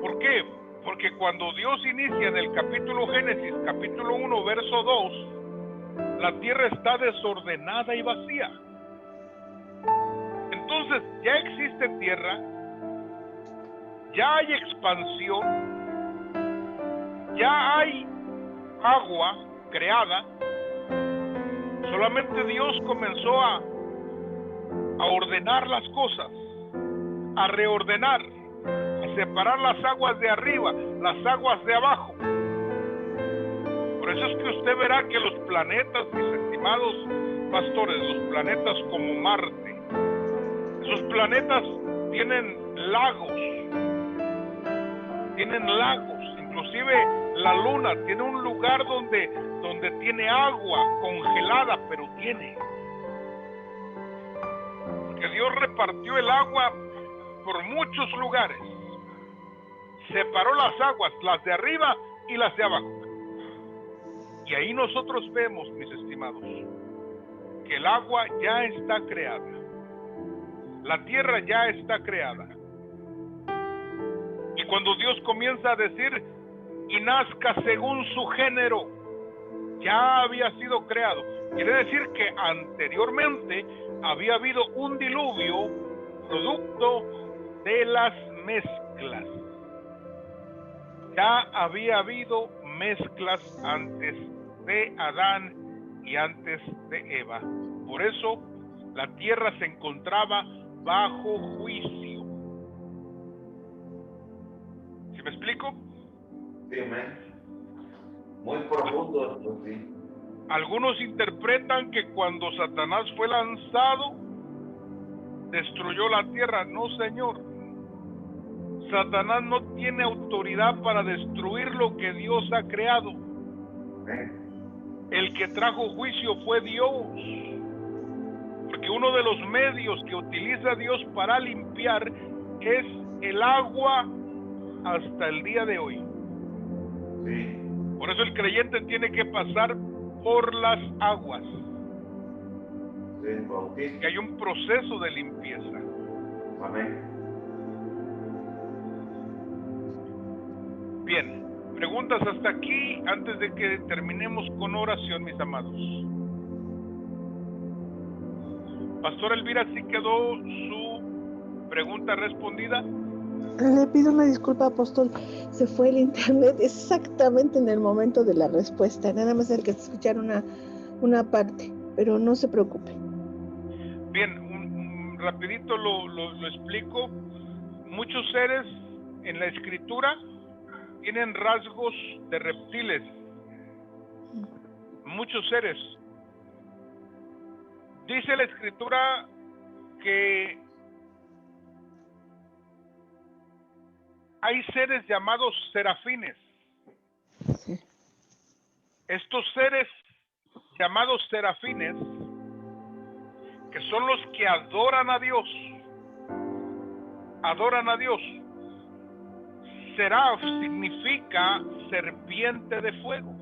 ¿Por qué? Porque cuando Dios inicia en el capítulo Génesis, capítulo 1, verso 2, la tierra está desordenada y vacía. Entonces ya existe tierra, ya hay expansión, ya hay agua creada. Solamente Dios comenzó a ordenar las cosas, a reordenar, a separar las aguas de arriba, las aguas de abajo. Por eso es que usted verá que los planetas, mis estimados pastores, los planetas como Marte, esos planetas tienen lagos, inclusive la Luna tiene un lugar donde tiene agua congelada, pero tiene. Porque Dios repartió el agua por muchos lugares, separó las aguas, las de arriba y las de abajo. Y ahí nosotros vemos, mis estimados, que el agua ya está creada, la tierra ya está creada. Y cuando Dios comienza a decir, y nazca según su género, ya había sido creado. Quiere decir que anteriormente había habido un diluvio producto de las mezclas. Ya había habido mezclas antes de Adán y antes de Eva. Por eso la tierra se encontraba bajo juicio. ¿Sí me explico? Sí, amén. Muy profundo esto, sí. Algunos interpretan que cuando Satanás fue lanzado, destruyó la tierra. No, señor. Satanás no tiene autoridad para destruir lo que Dios ha creado. El que trajo juicio fue Dios. Porque uno de los medios que utiliza Dios para limpiar es el agua hasta el día de hoy. Sí. Por eso el creyente tiene que pasar por las aguas. Sí, que hay un proceso de limpieza. amén. Bien, preguntas hasta aquí antes de que terminemos con oración, mis amados. Pastor Elvira, ¿sí quedó su pregunta respondida? Le pido una disculpa, apóstol. Se fue el internet exactamente en el momento de la respuesta. Nada más el que escuchar una parte, pero no se preocupe. Bien, rapidito lo explico. Muchos seres en la escritura tienen rasgos de reptiles. Muchos seres. Dice la escritura que hay seres llamados serafines. Sí. Estos seres llamados serafines, que son los que adoran a Dios. Seraf significa serpiente de fuego.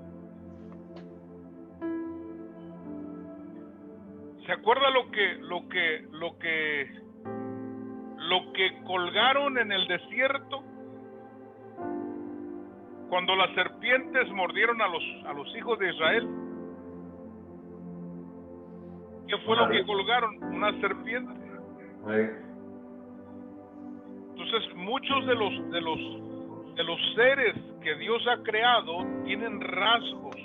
¿Se acuerda lo que colgaron en el desierto cuando las serpientes mordieron a los hijos de Israel? ¿Qué fue lo que colgaron? Una serpiente. Entonces, muchos de los seres que Dios ha creado tienen rasgos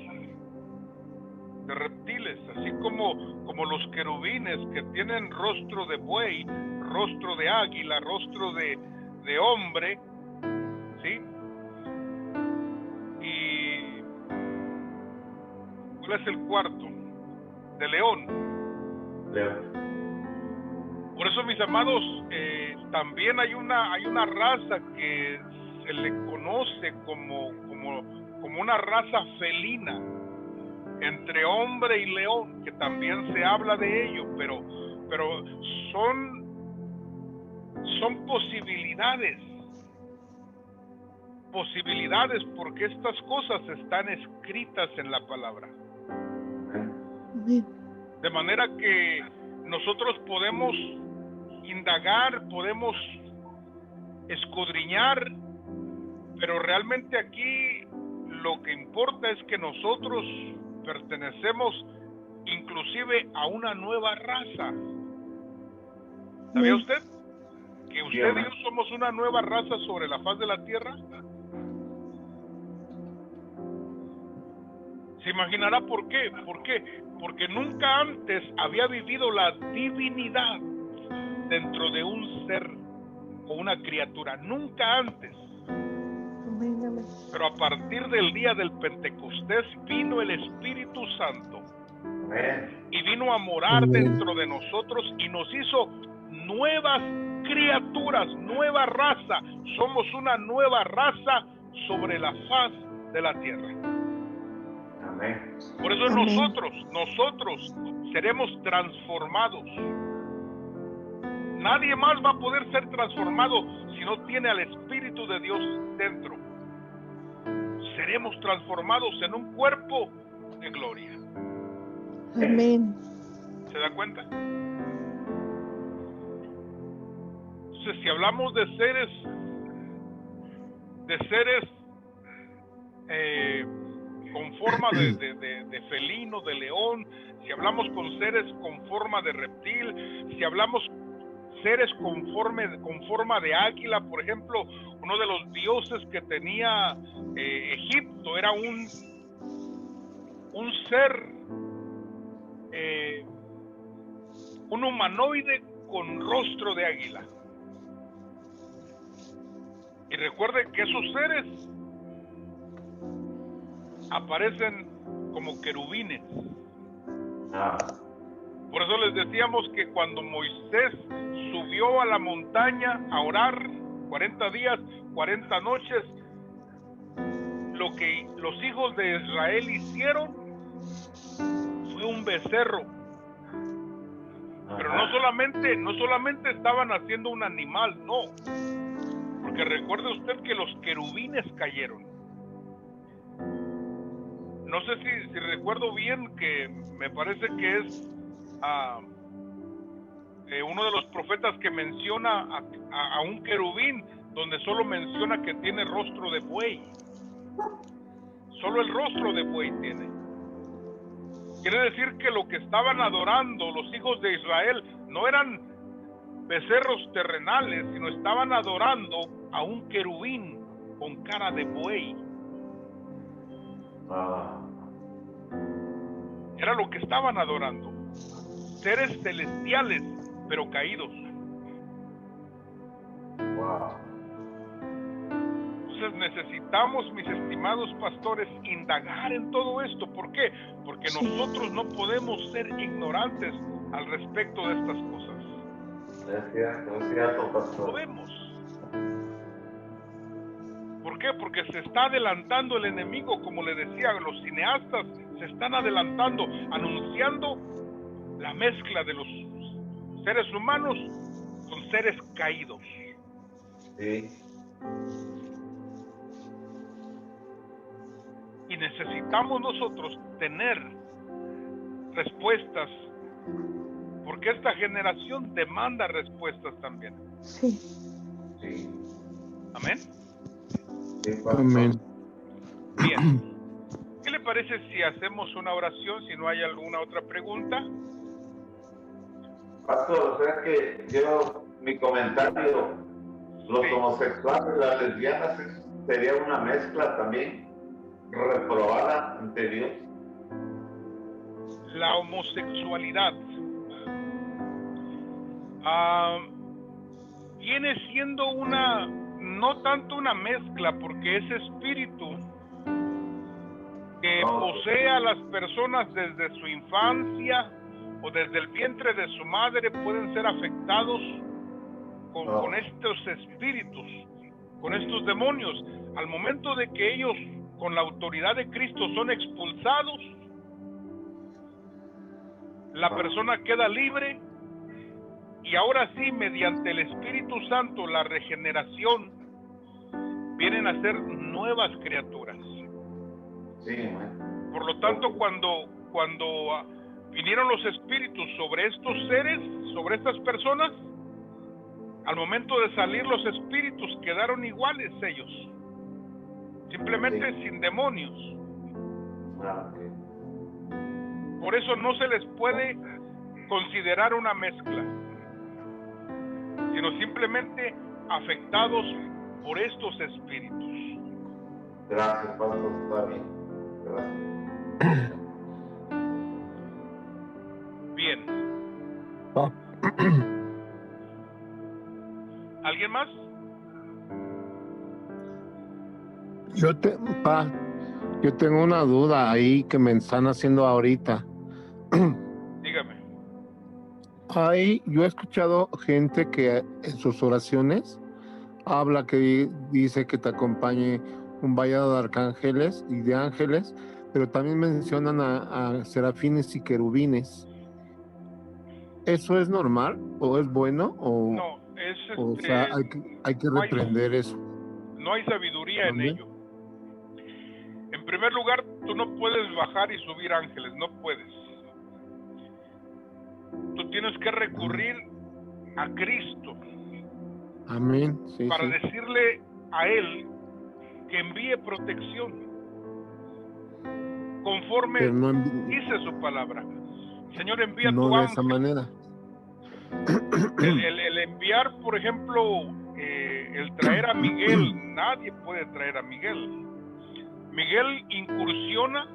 de reptiles, así como los querubines, que tienen rostro de buey, rostro de águila, rostro de hombre, ¿sí? Y ¿cuál es el cuarto? De león. Por eso, mis amados, también hay una raza que se le conoce como una raza felina, entre hombre y león, que también se habla de ello, pero son posibilidades, porque estas cosas están escritas en la palabra. De manera que nosotros podemos indagar, podemos escudriñar, Pero realmente aquí lo que importa es que nosotros pertenecemos inclusive a una nueva raza. ¿Sabía usted? Que usted y yo somos una nueva raza sobre la faz de la tierra. Se imaginará por qué. ¿Por qué? Porque nunca antes había vivido la divinidad dentro de un ser o una criatura. Nunca antes. Pero a partir del día del Pentecostés vino el Espíritu Santo y vino a morar dentro de nosotros y nos hizo nuevas criaturas, nueva raza. Somos una nueva raza sobre la faz de la tierra. Amén. Por eso nosotros seremos transformados. Nadie más va a poder ser transformado si no tiene al Espíritu de Dios dentro. Seremos transformados en un cuerpo de gloria. Amén. ¿Se da cuenta? Entonces, si hablamos de seres con forma de felino, de león, si hablamos con seres con forma de reptil, si hablamos seres con forma de águila, por ejemplo, uno de los dioses que tenía Egipto era un ser, un humanoide con rostro de águila. Y recuerde que esos seres aparecen como querubines. Por eso les decíamos que cuando Moisés subió a la montaña a orar 40 días, 40 noches, lo que los hijos de Israel hicieron fue un becerro. Pero no solamente estaban haciendo un animal, no. Porque recuerde usted que los querubines cayeron. No sé si recuerdo bien, que me parece que es uno de los profetas que menciona a un querubín, donde solo menciona que tiene rostro de buey. Solo el rostro de buey tiene. Quiere decir que lo que estaban adorando los hijos de Israel no eran becerros terrenales, sino estaban adorando a un querubín con cara de buey. Era lo que estaban adorando. Seres celestiales, pero caídos. Entonces necesitamos, mis estimados pastores, indagar en todo esto. ¿Por qué? Porque nosotros no podemos ser ignorantes al respecto de estas cosas. Es cierto, pastor. No podemos. ¿Por qué? Porque se está adelantando el enemigo, como le decía, los cineastas se están adelantando, anunciando la mezcla de los seres humanos con seres caídos. Sí. Y necesitamos nosotros tener respuestas, porque esta generación demanda respuestas también. Sí. Sí. Amén. Sí, pastor. Amén. Bien. ¿Qué le parece si hacemos una oración, si no hay alguna otra pregunta? Pastor, o sea que mi comentario, los homosexuales, las lesbianas, sería una mezcla también reprobada ante Dios. La homosexualidad viene siendo no tanto una mezcla, porque ese espíritu que posee a las personas desde su infancia o desde el vientre de su madre pueden ser afectados con estos espíritus, con estos demonios. Al momento de que ellos, con la autoridad de Cristo, son expulsados, la persona queda libre, y ahora sí, mediante el Espíritu Santo, la regeneración, vienen a ser nuevas criaturas. Sí. Por lo tanto, cuando vinieron los espíritus sobre estos seres, sobre estas personas, al momento de salir los espíritus quedaron iguales ellos. simplemente Sí. sin demonios. Ok. Por eso no se les puede considerar una mezcla, sino simplemente afectados por estos espíritus. Gracias, pastor, está bien. Gracias. Bien. Ah, ¿Alguien más? yo tengo una duda ahí que me están haciendo ahorita. Dígame. Yo he escuchado gente que en sus oraciones habla que dice que te acompañe un vallado de arcángeles y de ángeles, pero también mencionan a serafines y querubines. ¿Eso es normal o es bueno No, es o sea, hay que reprender eso? no hay sabiduría en ¿Mande? ello. En primer lugar, tú no puedes bajar y subir ángeles, no puedes. Tú tienes que recurrir a Cristo Amén. Sí, para sí. decirle a Él que envíe protección conforme Pero no, dice su palabra. Señor, envía no tu de ángel. esa manera. El enviar, por ejemplo, el traer a Miguel, nadie puede traer a Miguel. Miguel incursiona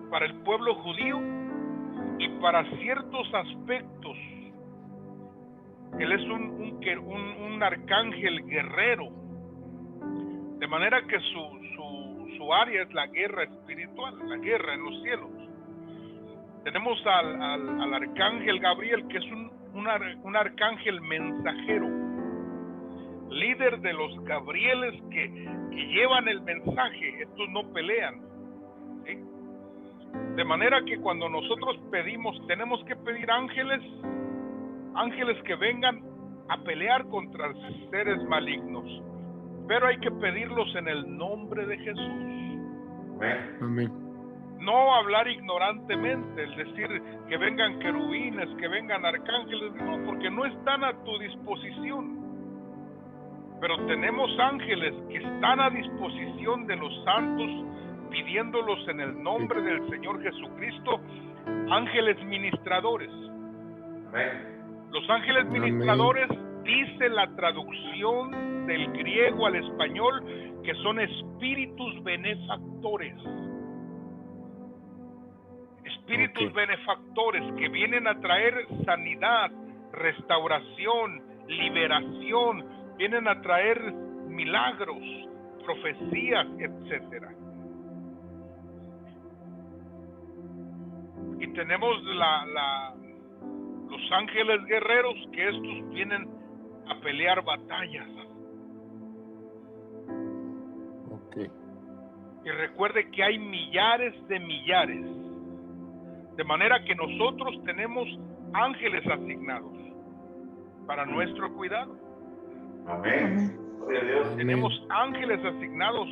para el pueblo judío y para ciertos aspectos. Él es un arcángel guerrero, de manera que su área es la guerra espiritual, la guerra en los cielos. Tenemos al arcángel Gabriel, que es un arcángel mensajero, líder de los Gabrieles que llevan el mensaje. Estos no pelean, ¿sí? De manera que cuando nosotros pedimos, tenemos que pedir ángeles que vengan a pelear contra seres malignos, pero hay que pedirlos en el nombre de Jesús. Amén. Amén. No hablar ignorantemente, el decir que vengan querubines, que vengan arcángeles, no, porque no están a tu disposición. Pero tenemos ángeles que están a disposición de los santos, pidiéndolos en el nombre del Señor Jesucristo, ángeles ministradores. Amén. Los ángeles Amén. ministradores, dice la traducción del griego al español, que son espíritus benefactores. Espíritus Ok. benefactores que vienen a traer sanidad, restauración, liberación, vienen a traer milagros, profecías, etcétera. Y tenemos los ángeles guerreros, que estos vienen a pelear batallas. Ok. Y recuerde que hay millares de millares. De manera que nosotros tenemos ángeles asignados para nuestro cuidado. Amén. Gloria a Dios. Amén. Tenemos ángeles asignados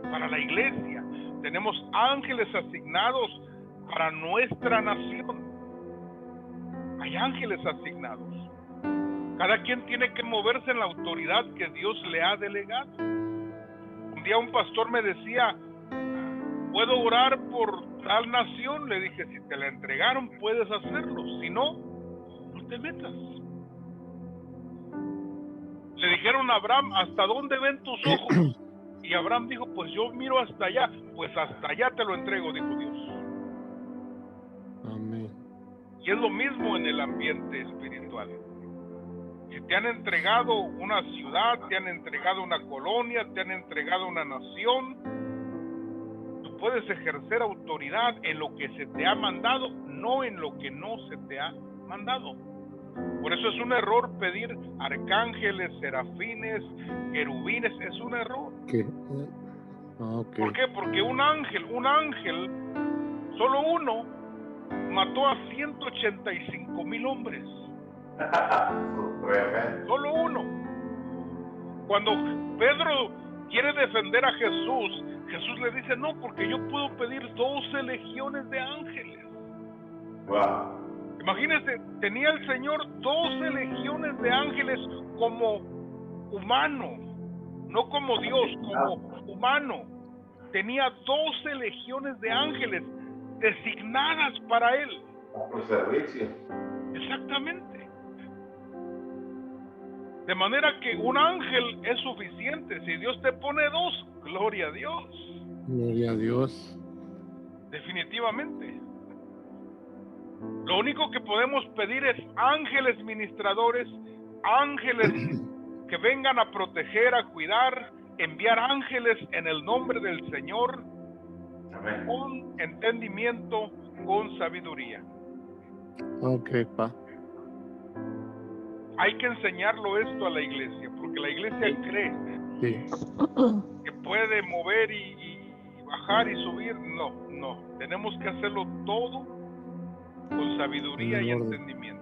para la iglesia. Tenemos ángeles asignados para nuestra nación. Hay ángeles asignados. Cada quien tiene que moverse en la autoridad que Dios le ha delegado. Un día un pastor me decía, ¿puedo orar por tal nación? Le dije, si te la entregaron puedes hacerlo, si no, no te metas. Le dijeron a Abraham, ¿hasta dónde ven tus ojos? Y Abraham dijo, pues yo miro hasta allá. Pues hasta allá te lo entrego, dijo Dios. Amén. Y es lo mismo en el ambiente espiritual. Si te han entregado una ciudad, te han entregado una colonia, te han entregado una nación, tú puedes ejercer autoridad en lo que se te ha mandado, no en lo que no se te ha mandado. Por eso es un error pedir arcángeles, serafines, querubines, es un error. ¿Qué? Ok. ¿Por qué? Porque un ángel, solo uno, mató a 185,000 hombres. Tremendo. Solo uno. Cuando Pedro quiere defender a Jesús, Jesús le dice, no, porque yo puedo pedir 12 legiones de ángeles. Wow. Imagínense, tenía el Señor 12 legiones de ángeles como humano, no como Dios, humano tenía 12 legiones de ángeles designadas para él. Por servicio. Exactamente. De manera que un ángel es suficiente. Si Dios te pone 2, gloria a Dios. Gloria a Dios. Definitivamente. Lo único que podemos pedir es ángeles ministradores, ángeles que vengan a proteger, a cuidar, enviar ángeles en el nombre del Señor, Amén. con entendimiento, con sabiduría. Ok, pa. Hay que enseñarlo esto a la iglesia, porque la iglesia cree Sí. que puede mover y bajar y subir. No. Tenemos que hacerlo todo con sabiduría y En orden. entendimiento.